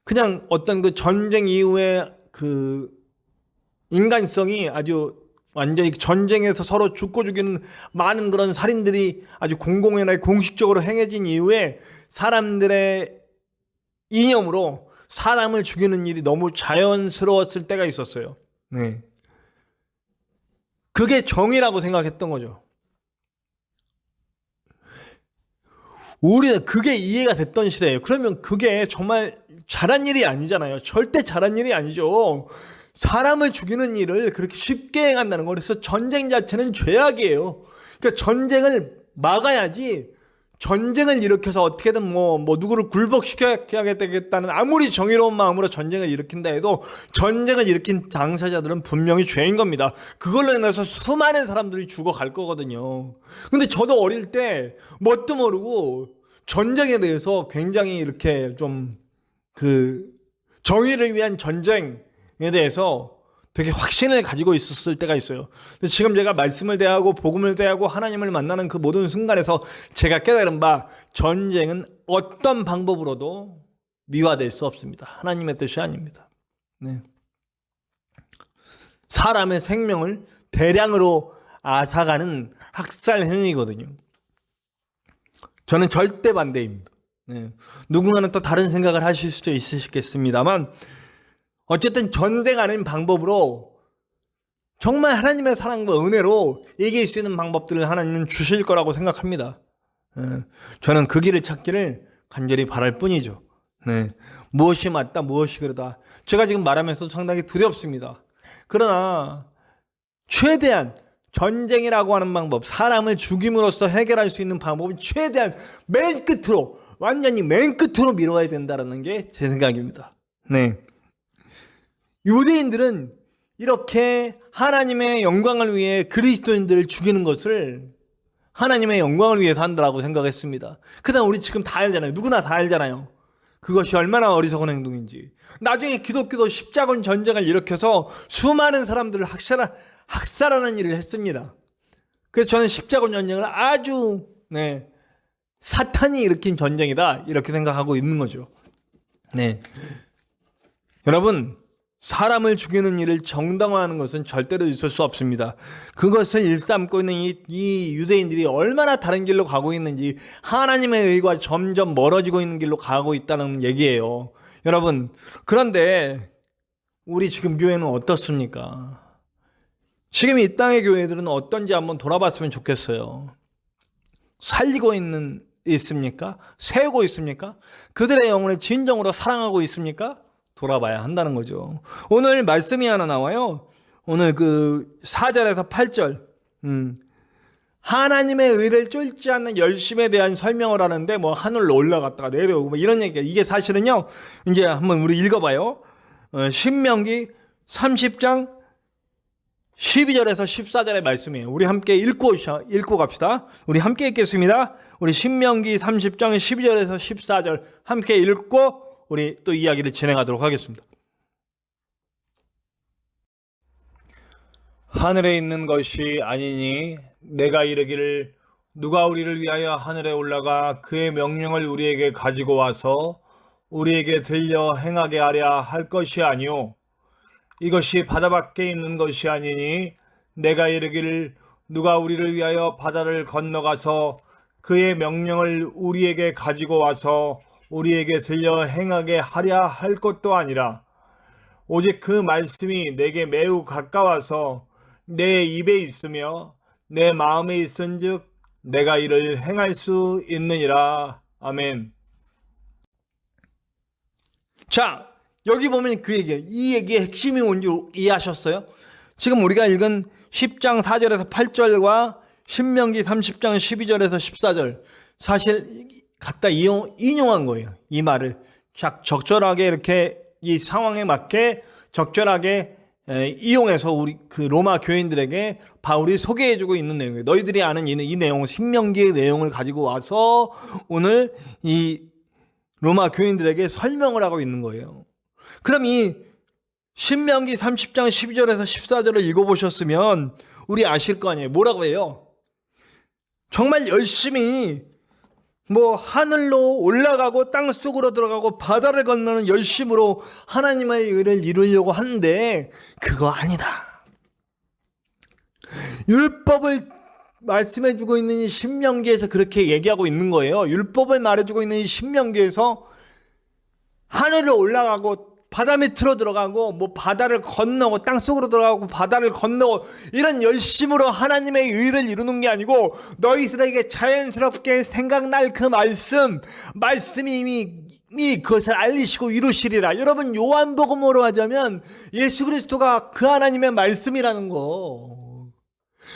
Speaker 3: 그냥 어떤 그 전쟁 이후에 그 인간성이 아주 완전히 전쟁에서 서로 죽고 죽이는 많은 그런 살인들이 아주 공공연하게 공식적으로 행해진 이후에 사람들의 이념으로 사람을 죽이는 일이 너무 자연스러웠을 때가 있었어요. 네. 그게 정의라고 생각했던 거죠. 우리는 그게 이해가 됐던 시대예요. 그러면 그게 정말 잘한 일이 아니잖아요. 절대 잘한 일이 아니죠. 사람을 죽이는 일을 그렇게 쉽게 행한다는 거. 그래서 전쟁 자체는 죄악이에요. 그러니까 전쟁을 막아야지, 전쟁을 일으켜서 어떻게든 뭐 누구를 굴복시켜야겠다는 아무리 정의로운 마음으로 전쟁을 일으킨다 해도 전쟁을 일으킨 당사자들은 분명히 죄인 겁니다. 그걸로 인해서 수많은 사람들이 죽어갈 거거든요. 근데 저도 어릴 때 뭣도 모르고 전쟁에 대해서 굉장히 이렇게 좀 그 정의를 위한 전쟁에 대해서 되게 확신을 가지고 있었을 때가 있어요. 근데 지금 제가 말씀을 대하고 복음을 대하고 하나님을 만나는 그 모든 순간에서 제가 깨달은 바, 전쟁은 어떤 방법으로도 미화될 수 없습니다. 하나님의 뜻이 아닙니다. 네. 사람의 생명을 대량으로 앗아가는 학살 행위거든요. 저는 절대 반대입니다. 네. 누군가는 또 다른 생각을 하실 수도 있으시겠습니다만 어쨌든 전쟁하는 방법으로 정말 하나님의 사랑과 은혜로 이길 수 있는 방법들을 하나님은 주실 거라고 생각합니다. 저는 그 길을 찾기를 간절히 바랄 뿐이죠. 네. 무엇이 맞다, 무엇이 그러다. 제가 지금 말하면서 상당히 두렵습니다. 그러나 최대한 전쟁이라고 하는 방법, 사람을 죽임으로써 해결할 수 있는 방법은 최대한 맨 끝으로, 완전히 맨 끝으로 미뤄야 된다는 게 제 생각입니다. 네. 유대인들은 이렇게 하나님의 영광을 위해 그리스도인들을 죽이는 것을 하나님의 영광을 위해서 한다라고 생각했습니다. 그다음 우리 지금 다 알잖아요. 누구나 다 알잖아요. 그것이 얼마나 어리석은 행동인지. 나중에 기독교도 십자군 전쟁을 일으켜서 수많은 사람들을 학살하는 일을 했습니다. 그래서 저는 십자군 전쟁을 아주 사탄이 일으킨 전쟁이다 이렇게 생각하고 있는 거죠. 네, 여러분, 사람을 죽이는 일을 정당화하는 것은 절대로 있을 수 없습니다. 그것을 일삼고 있는 이 유대인들이 얼마나 다른 길로 가고 있는지, 하나님의 의와 점점 멀어지고 있는 길로 가고 있다는 얘기예요. 여러분, 그런데 우리 지금 교회는 어떻습니까? 지금 이 땅의 교회들은 어떤지 한번 돌아봤으면 좋겠어요. 살리고 있습니까? 세우고 있습니까? 그들의 영혼을 진정으로 사랑하고 있습니까? 돌아봐야 한다는 거죠. 오늘 말씀이 하나 나와요. 오늘 그 4절에서 8절. 하나님의 의를 쫓지 않는 열심에 대한 설명을 하는데 뭐 하늘로 올라갔다가 내려오고 뭐 이런 얘기가, 이게 사실은요, 이제 한번 우리 읽어봐요. 신명기 30장 12절에서 14절의 말씀이에요. 우리 함께 읽고 갑시다. 우리 함께 읽겠습니다. 우리 신명기 30장 12절에서 14절 함께 읽고 우리 또 이야기를 진행하도록 하겠습니다. 하늘에 있는 것이 아니니 내가 이르기를 누가 우리를 위하여 하늘에 올라가 그의 명령을 우리에게 가지고 와서 우리에게 들려 행하게 하랴 할 것이 아니오. 이것이 바다 밖에 있는 것이 아니니 내가 이르기를 누가 우리를 위하여 바다를 건너가서 그의 명령을 우리에게 가지고 와서 우리에게 들려 행하게 하랴 할 것도 아니라 오직 그 말씀이 내게 매우 가까워서 내 입에 있으며 내 마음에 있은즉 내가 이를 행할 수 있느니라. 아멘. 자, 여기 보면 그 얘기예요. 이 얘기의 핵심이 뭔지 이해하셨어요? 지금 우리가 읽은 10장 4절에서 8절과 신명기 30장 12절에서 14절 사실 갖다 인용한 거예요. 이 말을 적절하게 이렇게 이 상황에 맞게 적절하게 이용해서 우리 그 로마 교인들에게 바울이 소개해주고 있는 내용이에요. 너희들이 아는 이 내용, 신명기의 내용을 가지고 와서 오늘 이 로마 교인들에게 설명을 하고 있는 거예요. 그럼 이 신명기 30장 12절에서 14절을 읽어보셨으면 우리 아실 거 아니에요. 뭐라고 해요? 정말 열심히 하늘로 올라가고 땅속으로 들어가고 바다를 건너는 열심으로 하나님의 의를 이루려고 하는데 그거 아니다. 율법을 말씀해주고 있는 이 신명기에서 그렇게 얘기하고 있는 거예요. 율법을 말해주고 있는 이 신명기에서 하늘로 올라가고 바다 밑으로 들어가고 바다를 건너고 땅속으로 들어가고 바다를 건너고 이런 열심으로 하나님의 의를 이루는 게 아니고 너희들에게 자연스럽게 생각날 그 말씀이 이미 그것을 알리시고 이루시리라. 여러분, 요한복음으로 하자면 예수 그리스도가 그 하나님의 말씀이라는 거.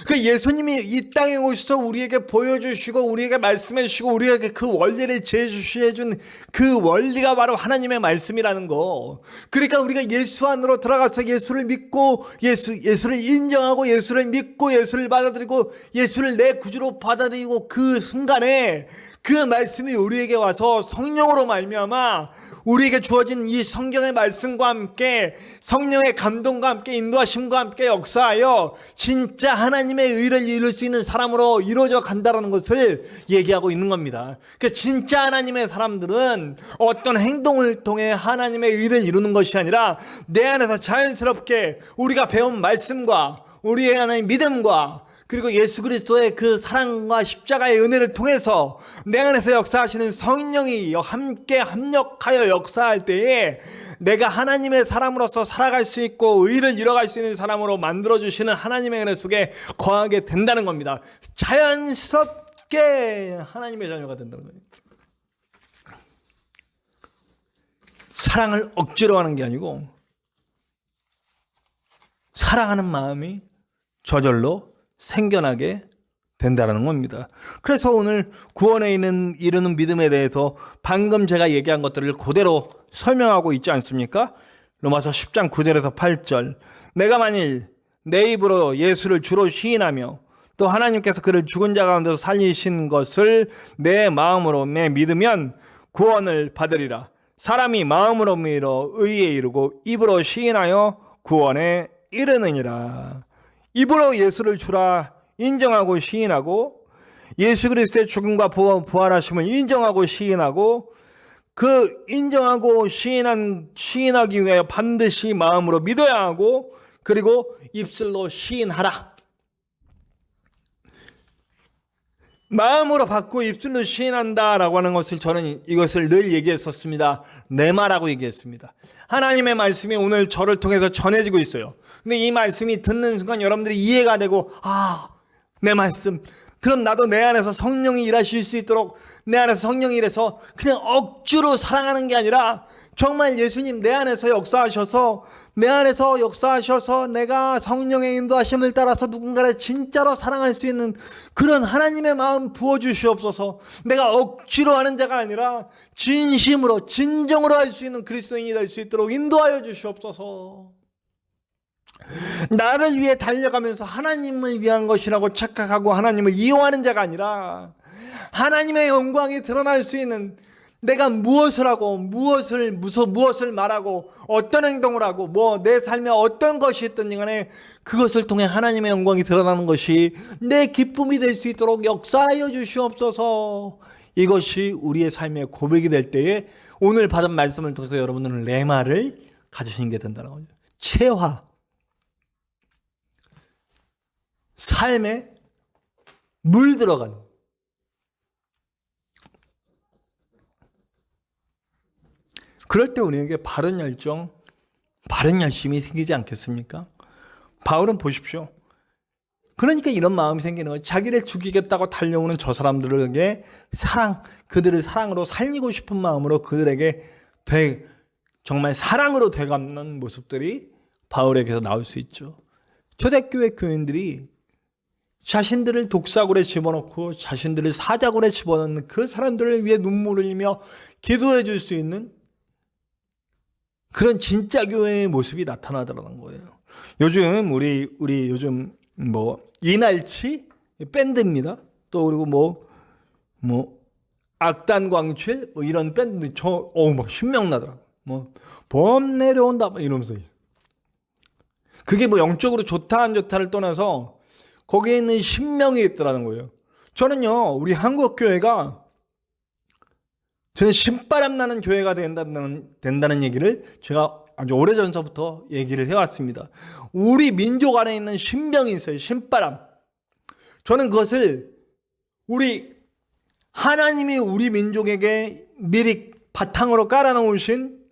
Speaker 3: 그 예수님이 이 땅에 오셔서 우리에게 보여주시고 우리에게 말씀해 주시고 우리에게 그 원리를 제시해 준 그 원리가 바로 하나님의 말씀이라는 거. 그러니까 우리가 예수 안으로 들어가서 예수를 믿고 예수를 인정하고 예수를 믿고 예수를 받아들이고 예수를 내 구주로 받아들이고 그 순간에 그 말씀이 우리에게 와서 성령으로 말미암아 우리에게 주어진 이 성경의 말씀과 함께 성령의 감동과 함께 인도하심과 함께 역사하여 진짜 하나님의 의를 이룰 수 있는 사람으로 이루어져 간다는 것을 얘기하고 있는 겁니다. 그러니까 진짜 하나님의 사람들은 어떤 행동을 통해 하나님의 의를 이루는 것이 아니라 내 안에서 자연스럽게 우리가 배운 말씀과 우리의 하나님의 믿음과 그리고 예수 그리스도의 그 사랑과 십자가의 은혜를 통해서 내 안에서 역사하시는 성령이 함께 합력하여 역사할 때에 내가 하나님의 사람으로서 살아갈 수 있고 의를 이뤄갈 수 있는 사람으로 만들어주시는 하나님의 은혜 속에 거하게 된다는 겁니다. 자연스럽게 하나님의 자녀가 된다는 거예요. 사랑을 억지로 하는 게 아니고 사랑하는 마음이 저절로 생겨나게 된다는 겁니다. 그래서 오늘 구원에 이르는 믿음에 대해서 방금 제가 얘기한 것들을 그대로 설명하고 있지 않습니까? 로마서 10장 9절에서 8절 내가 만일 내 입으로 예수를 주로 시인하며 또 하나님께서 그를 죽은 자 가운데서 살리신 것을 내 마음으로 믿으면 구원을 받으리라. 사람이 마음으로 믿어 의에 이르고 입으로 시인하여 구원에 이르느니라. 입으로 예수를 주라 인정하고 시인하고 예수 그리스도의 죽음과 부활하심을 인정하고 시인하고 그 인정하고 시인하기 위하여 반드시 마음으로 믿어야 하고 그리고 입술로 시인하라. 마음으로 받고 입술로 시인한다라고 하는 것을 저는 이것을 늘 얘기했었습니다. 레마라고 얘기했습니다. 하나님의 말씀이 오늘 저를 통해서 전해지고 있어요. 근데 이 말씀이 듣는 순간 여러분들이 이해가 되고 내 말씀 그럼 나도 내 안에서 성령이 일하실 수 있도록 내 안에서 성령이 일해서 그냥 억지로 사랑하는 게 아니라 정말 예수님 내 안에서 역사하셔서 내가 성령의 인도하심을 따라서 누군가를 진짜로 사랑할 수 있는 그런 하나님의 마음 부어주시옵소서. 내가 억지로 하는 자가 아니라 진심으로 진정으로 할 수 있는 그리스도인이 될 수 있도록 인도하여 주시옵소서. 나를 위해 달려가면서 하나님을 위한 것이라고 착각하고 하나님을 이용하는 자가 아니라 하나님의 영광이 드러날 수 있는 내가 무엇을 하고 무엇을 말하고 어떤 행동을 하고 내 삶에 어떤 것이 있든지 간에 그것을 통해 하나님의 영광이 드러나는 것이 내 기쁨이 될 수 있도록 역사하여 주시옵소서. 이것이 우리의 삶의 고백이 될 때에 오늘 받은 말씀을 통해서 여러분들은 레마를 가지시는 게 된다는 거죠. 체화 삶에 물 들어가는 그럴 때 우리에게 바른 열정, 바른 열심이 생기지 않겠습니까? 바울은 보십시오. 그러니까 이런 마음이 생기는 거예요. 자기를 죽이겠다고 달려오는 저 사람들에게 그들을 사랑으로 살리고 싶은 마음으로 그들에게 정말 사랑으로 되갚는 모습들이 바울에게서 나올 수 있죠. 초대교회 교인들이 자신들을 독사굴에 집어넣고 자신들을 사자굴에 집어넣는 그 사람들을 위해 눈물을 흘리며 기도해 줄 수 있는 그런 진짜 교회의 모습이 나타나더라는 거예요. 요즘 우리 요즘 이날치 밴드입니다. 또 그리고 악단광칠 뭐 이런 밴드 막 신명나더라고. 뭐 범 내려온다 막 이러면서. 그게 뭐 영적으로 좋다 안 좋다를 떠나서 거기에 있는 신명이 있더라는 거예요. 저는요, 우리 한국 교회가 저는 신바람 나는 교회가 된다는 얘기를 제가 아주 오래전서부터 얘기를 해왔습니다. 우리 민족 안에 있는 신명이 있어요. 신바람. 저는 그것을 하나님이 우리 민족에게 미리 바탕으로 깔아놓으신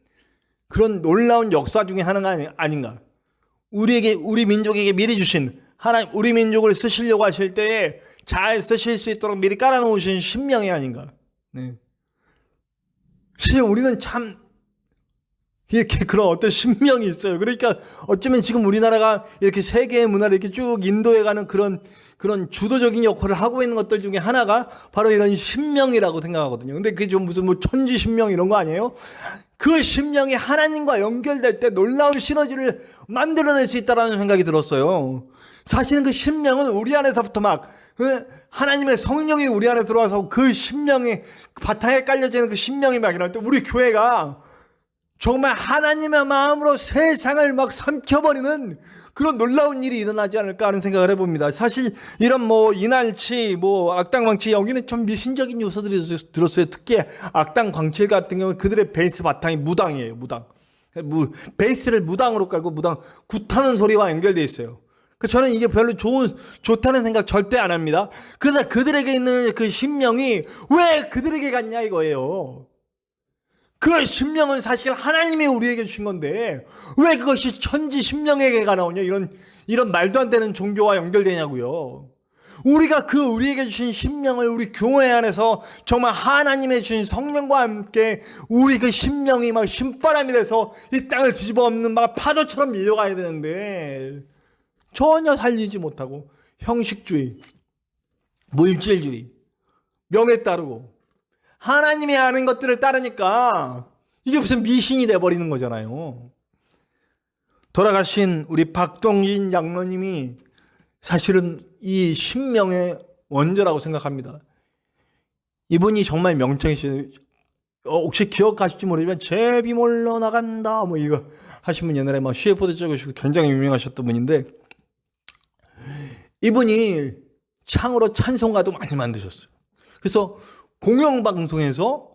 Speaker 3: 그런 놀라운 역사 중에 하나가 아닌가. 우리 민족에게 미리 주신 하나님, 우리 민족을 쓰시려고 하실 때에 잘 쓰실 수 있도록 미리 깔아놓으신 신명이 아닌가. 네. 사실 우리는 참 이렇게 그런 어떤 신명이 있어요. 그러니까 어쩌면 지금 우리나라가 이렇게 세계의 문화를 이렇게 쭉 인도해가는 그런 주도적인 역할을 하고 있는 것들 중에 하나가 바로 이런 신명이라고 생각하거든요. 근데 그게 좀 무슨 뭐 천지 신명 이런 거 아니에요? 그 신명이 하나님과 연결될 때 놀라운 시너지를 만들어낼 수 있다는 생각이 들었어요. 사실은 그 신명은 우리 안에서부터 막 하나님의 성령이 우리 안에 들어와서 그 신명이 바탕에 깔려지는 그 신명이 막 일어날 때 우리 교회가 정말 하나님의 마음으로 세상을 막 삼켜버리는 그런 놀라운 일이 일어나지 않을까 하는 생각을 해봅니다. 사실 이런 뭐 이날치, 뭐 악당광칠, 여기는 좀 미신적인 요소들이 들었어요. 특히 악당광칠 같은 경우는 그들의 베이스 바탕이 무당이에요. 무당. 베이스를 무당으로 깔고 무당 굿하는 소리와 연결되어 있어요. 저는 이게 별로 좋다는 생각 절대 안 합니다. 그러나 그들에게 있는 그 신명이 왜 그들에게 갔냐 이거예요. 그 신명은 사실 하나님이 우리에게 주신 건데 왜 그것이 천지 신명에게 나오냐 이런 말도 안 되는 종교와 연결되냐고요. 우리가 우리에게 주신 신명을 우리 교회 안에서 정말 하나님의 주신 성령과 함께 우리 그 신명이 막 신바람이 돼서 이 땅을 뒤집어 엎는 막 파도처럼 밀려가야 되는데 전혀 살리지 못하고 형식주의, 물질주의, 명예 따르고 하나님이 아는 것들을 따르니까 이게 무슨 미신이 돼버리는 거잖아요. 돌아가신 우리 박동진 장로님이 사실은 이 신명의 원조라고 생각합니다. 이분이 정말 명청이시죠. 혹시 기억하실지 모르지만 제비 몰러 나간다 뭐 이거 하신 분 옛날에 막 CF도 찍으시고 굉장히 유명하셨던 분인데 이분이 창으로 찬송가도 많이 만드셨어요. 그래서 공영방송에서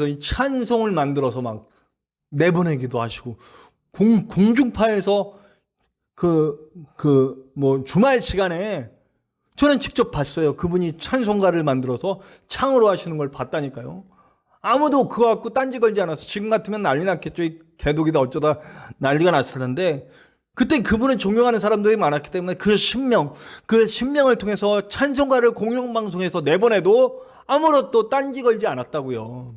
Speaker 3: 이 찬송을 만들어서 막 내보내기도 하시고 공중파에서 뭐 주말 시간에 저는 직접 봤어요. 그분이 찬송가를 만들어서 창으로 하시는 걸 봤다니까요. 아무도 그거 갖고 딴지 걸지 않았어. 지금 같으면 난리 났겠죠. 이 개독이다 어쩌다 난리가 났을 텐데 그때 그분을 존경하는 사람들이 많았기 때문에 그 신명을 통해서 찬송가를 공영방송에서 내보내도 아무런 또 딴지 걸지 않았다고요.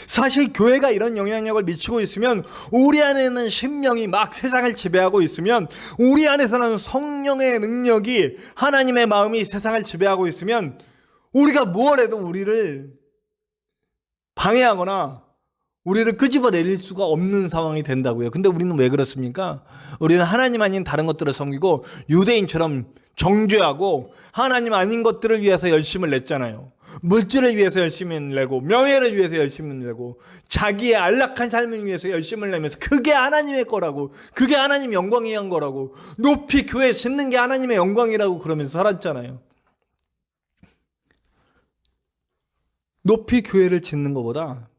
Speaker 3: 사실 교회가 이런 영향력을 미치고 있으면 우리 안에 있는 신명이 막 세상을 지배하고 있으면 우리 안에서는 성령의 능력이 하나님의 마음이 세상을 지배하고 있으면 우리가 뭘 해도 우리를 방해하거나 우리를 끄집어내릴 수가 없는 상황이 된다고요. 근데 우리는 왜 그렇습니까? 우리는 하나님 아닌 다른 것들을 섬기고 유대인처럼 정죄하고 하나님 아닌 것들을 위해서 열심을 냈잖아요. 물질을 위해서 열심을 내고 명예를 위해서 열심을 내고 자기의 안락한 삶을 위해서 열심을 내면서 그게 하나님의 거라고 그게 하나님 영광이 한 거라고 높이 교회 짓는 게 하나님의 영광이라고 그러면서 살았잖아요. 높이 교회를 짓는 것보다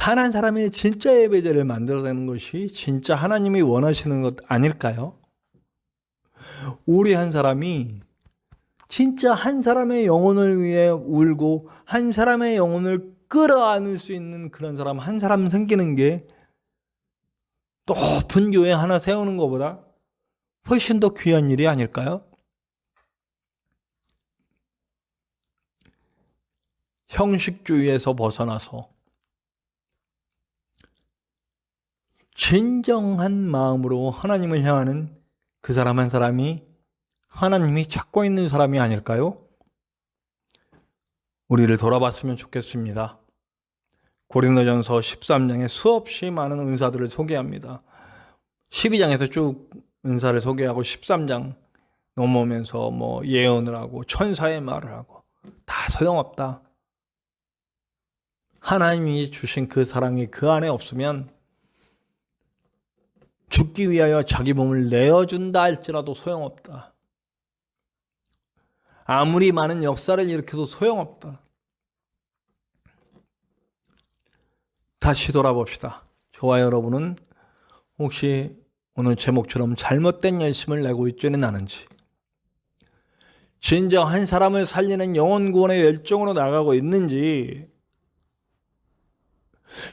Speaker 3: 단 한 사람의 진짜 예배자를 만들어내는 것이 진짜 하나님이 원하시는 것 아닐까요? 우리 한 사람이 진짜 한 사람의 영혼을 위해 울고 한 사람의 영혼을 끌어안을 수 있는 그런 사람 한 사람 생기는 게 높은 교회 하나 세우는 것보다 훨씬 더 귀한 일이 아닐까요? 형식주의에서 벗어나서 진정한 마음으로 하나님을 향하는 그 사람 한 사람이 하나님이 찾고 있는 사람이 아닐까요? 우리를 돌아봤으면 좋겠습니다. 고린도전서 13장에 수없이 많은 은사들을 소개합니다. 12장에서 쭉 은사를 소개하고 13장 넘어오면서 뭐 예언을 하고 천사의 말을 하고 다 소용없다. 하나님이 주신 그 사랑이 그 안에 없으면 죽기 위하여 자기 몸을 내어준다 할지라도 소용없다. 아무리 많은 역사를 일으켜도 소용없다. 다시 돌아봅시다. 저와 여러분은 혹시 오늘 제목처럼 잘못된 열심을 내고 있지는 않은지, 진정 한 사람을 살리는 영혼 구원의 열정으로 나가고 있는지,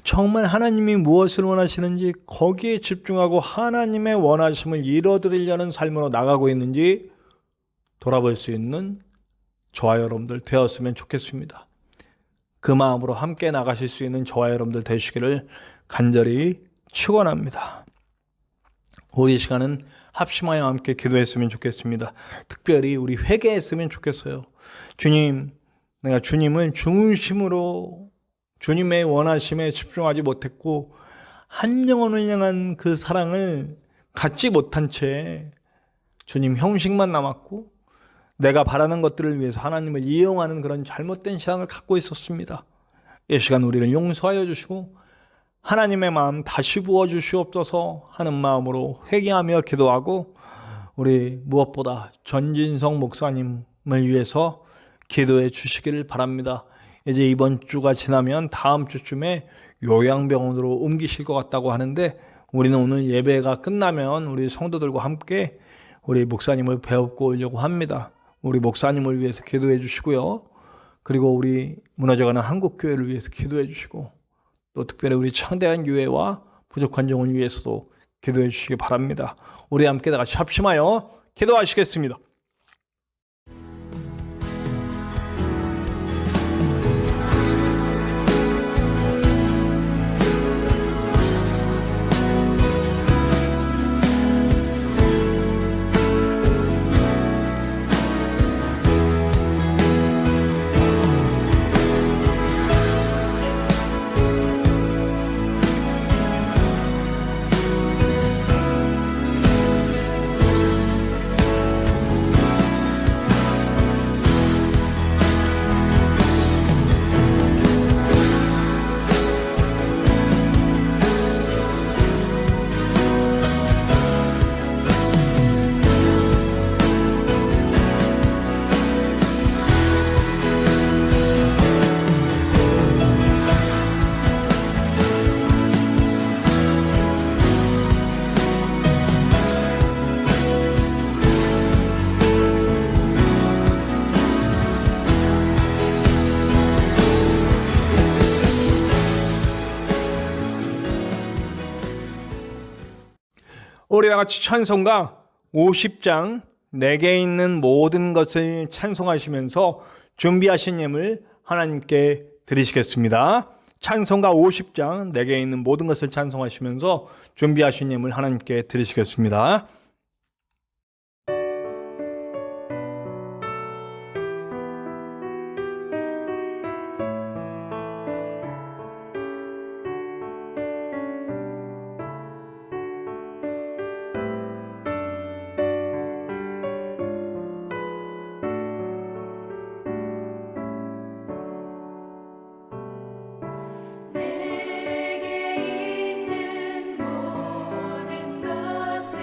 Speaker 3: 정말 하나님이 무엇을 원하시는지 거기에 집중하고 하나님의 원하심을 이뤄드리려는 삶으로 나가고 있는지 돌아볼 수 있는 저와 여러분들 되었으면 좋겠습니다. 그 마음으로 함께 나가실 수 있는 저와 여러분들 되시기를 간절히 축원합니다. 우리 시간은 합심하여 함께 기도했으면 좋겠습니다. 특별히 우리 회개했으면 좋겠어요. 주님, 내가 주님을 중심으로 주님의 원하심에 집중하지 못했고 한 영혼을 향한 그 사랑을 갖지 못한 채 주님 형식만 남았고 내가 바라는 것들을 위해서 하나님을 이용하는 그런 잘못된 신앙을 갖고 있었습니다. 이 시간 우리를 용서하여 주시고 하나님의 마음 다시 부어주시옵소서 하는 마음으로 회개하며 기도하고, 우리 무엇보다 전진성 목사님을 위해서 기도해 주시기를 바랍니다. 이제 이번 주가 지나면 다음 주쯤에 요양병원으로 옮기실 것 같다고 하는데, 우리는 오늘 예배가 끝나면 우리 성도들과 함께 우리 목사님을 배웁고 오려고 합니다. 우리 목사님을 위해서 기도해 주시고요. 그리고 우리 무너져가는 한국교회를 위해서 기도해 주시고, 또 특별히 우리 창대한 교회와 부족한 영혼을 위해서도 기도해 주시기 바랍니다. 우리 함께 다 같이 합심하여 기도하시겠습니다. 우리와 같이 찬송가 50장 내게 있는 모든 것을 찬송하시면서 준비하신 예물 하나님께 드리시겠습니다. 찬송가 50장 내게 있는 모든 것을 찬송하시면서 준비하신 예물 하나님께 드리시겠습니다.
Speaker 4: 내게 있는 모든 것을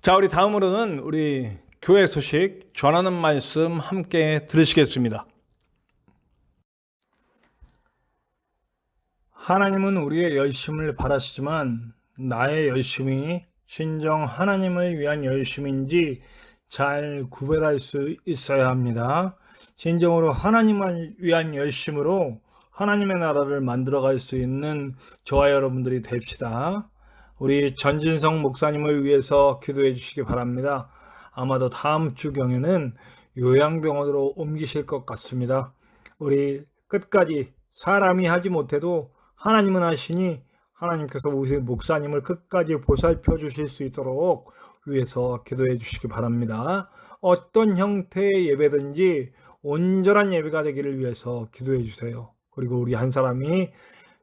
Speaker 3: 자, 우리 다음으로는 우리 교회 소식 전하는 말씀 함께 들으시겠습니다. 하나님은 우리의 열심을 바라시지만 나의 열심이 진정 하나님을 위한 열심인지 잘 구별할 수 있어야 합니다. 진정으로 하나님을 위한 열심으로 하나님의 나라를 만들어갈 수 있는 저와 여러분들이 됩시다. 우리 전진성 목사님을 위해서 기도해 주시기 바랍니다. 아마도 다음 주경에는 요양병원으로 옮기실 것 같습니다. 우리 끝까지 사람이 하지 못해도 하나님은 하시니 하나님께서 우리 목사님을 끝까지 보살펴 주실 수 있도록 위해서 기도해 주시기 바랍니다. 어떤 형태의 예배든지 온전한 예배가 되기를 위해서 기도해 주세요. 그리고 우리 한 사람이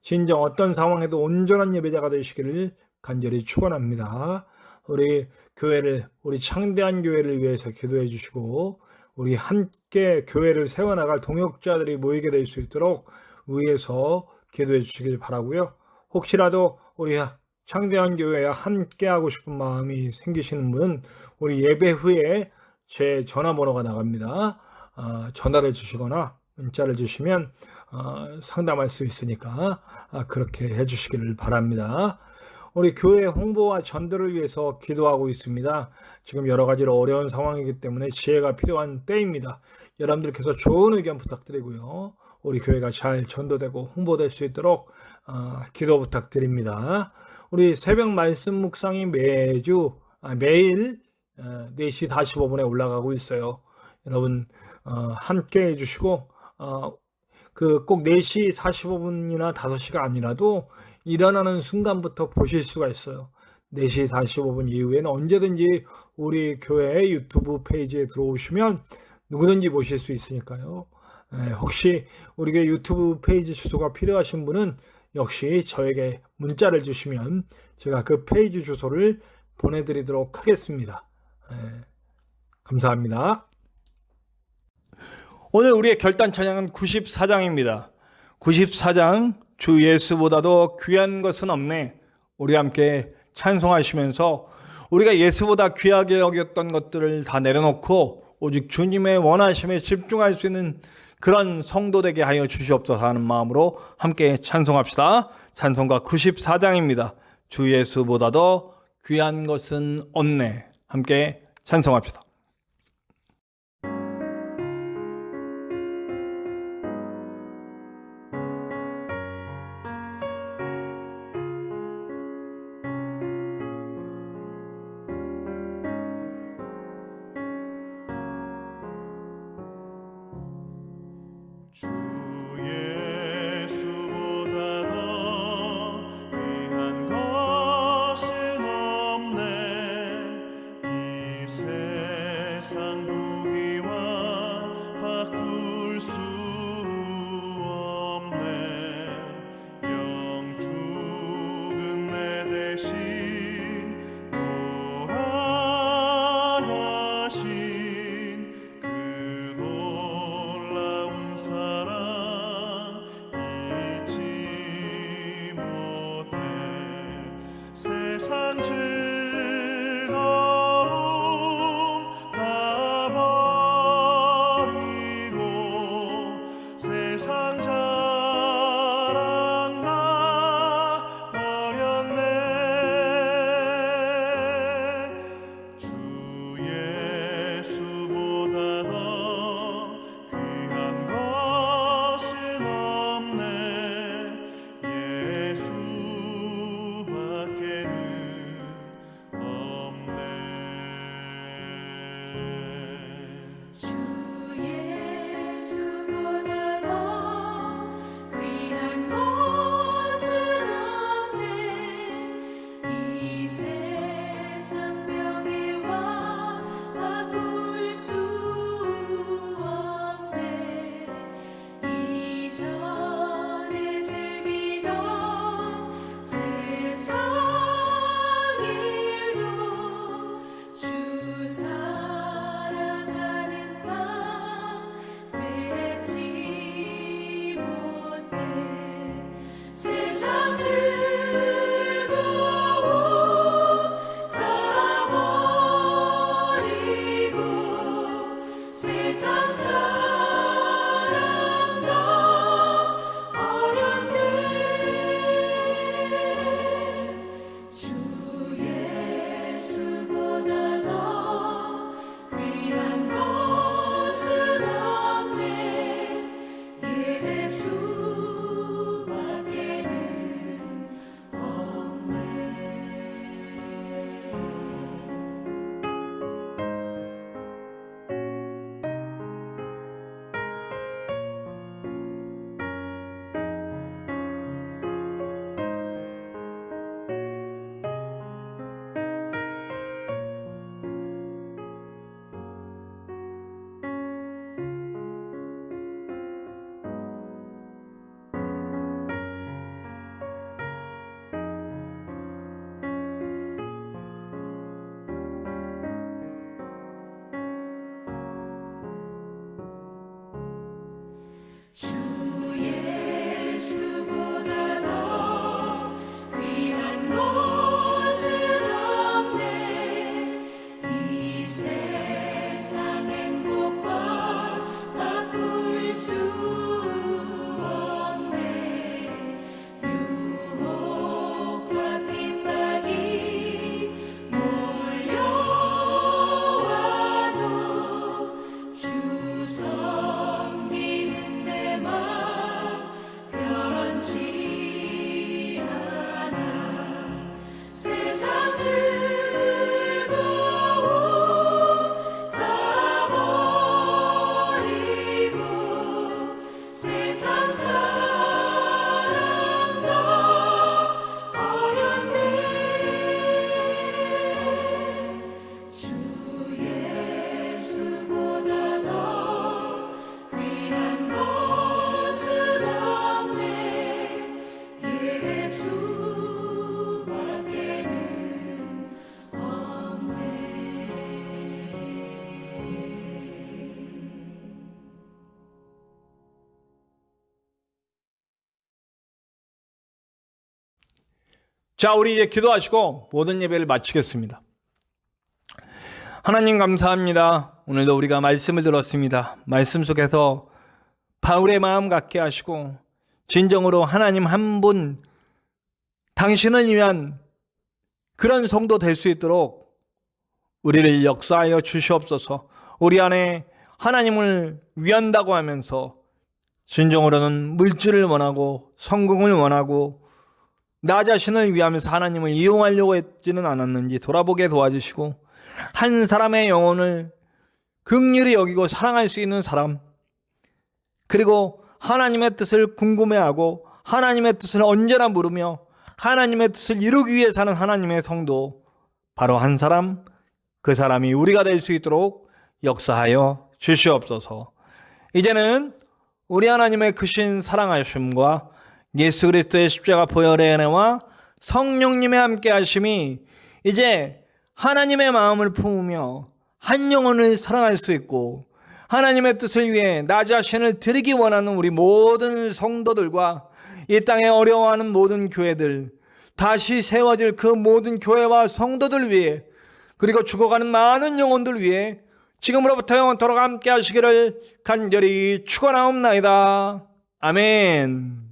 Speaker 3: 진정 어떤 상황에도 온전한 예배자가 되시기를 간절히 축원합니다. 우리 교회를, 우리 창대한 교회를 위해서 기도해 주시고 우리 함께 교회를 세워나갈 동역자들이 모이게 될 수 있도록 위해서 기도해 주시길 바라고요. 혹시라도 우리 창대한 교회와 함께 하고 싶은 마음이 생기시는 분은 우리 예배 후에 제 전화번호가 나갑니다. 전화를 주시거나 문자를 주시면 상담할 수 있으니까 그렇게 해주시기를 바랍니다. 우리 교회 홍보와 전도를 위해서 기도하고 있습니다. 지금 여러 가지로 어려운 상황이기 때문에 지혜가 필요한 때입니다. 여러분들께서 좋은 의견 부탁드리고요. 우리 교회가 잘 전도되고 홍보될 수 있도록 기도 부탁드립니다. 우리 새벽 말씀 묵상이 매일 4시 45분에 올라가고 있어요. 여러분 함께 해주시고 꼭 4시 45분이나 5시가 아니라도 일어나는 순간부터 보실 수가 있어요. 4시 45분 이후에는 언제든지 우리 교회 유튜브 페이지에 들어오시면 누구든지 보실 수 있으니까요. 혹시 우리 교회 유튜브 페이지 주소가 필요하신 분은 역시 저에게 문자를 주시면 제가 그 페이지 주소를 보내드리도록 하겠습니다. 감사합니다. 오늘 우리의 결단 찬양은 94장입니다. 94장 주 예수보다도 귀한 것은 없네. 우리 함께 찬송하시면서 우리가 예수보다 귀하게 여겼던 것들을 다 내려놓고 오직 주님의 원하심에 집중할 수 있는 그런 성도 되게 하여 주시옵소서 하는 마음으로 함께 찬송합시다. 찬송가 94장입니다. 주 예수보다도 귀한 것은 없네. 함께 찬송합시다.
Speaker 1: 주 예수보다 더 귀한 것은 없네. 이 세상 무기와 바꿀 수 없네. 영 죽은 내 대신 돌아가신 그 놀라운 사랑
Speaker 3: 자, 우리 이제 기도하시고 모든 예배를 마치겠습니다. 하나님 감사합니다. 오늘도 우리가 말씀을 들었습니다. 말씀 속에서 바울의 마음 갖게 하시고 진정으로 하나님 한 분 당신을 위한 그런 성도 될 수 있도록 우리를 역사하여 주시옵소서. 우리 안에 하나님을 위한다고 하면서 진정으로는 물질을 원하고 성공을 원하고 나 자신을 위하면서 하나님을 이용하려고 했지는 않았는지 돌아보게 도와주시고 한 사람의 영혼을 긍휼히 여기고 사랑할 수 있는 사람, 그리고 하나님의 뜻을 궁금해하고 하나님의 뜻을 언제나 물으며 하나님의 뜻을 이루기 위해 사는 하나님의 성도, 바로 한 사람, 그 사람이 우리가 될 수 있도록 역사하여 주시옵소서. 이제는 우리 하나님의 크신 사랑하심과 예수 그리스도의 십자가 보혈의 은혜와 성령님의 함께 하심이 이제 하나님의 마음을 품으며 한 영혼을 사랑할 수 있고 하나님의 뜻을 위해 나 자신을 드리기 원하는 우리 모든 성도들과 이 땅에 어려워하는 모든 교회들, 다시 세워질 그 모든 교회와 성도들 위해, 그리고 죽어가는 많은 영혼들 위해 지금으로부터 영원토록 함께 하시기를 간절히 축원하옵나이다. 아멘.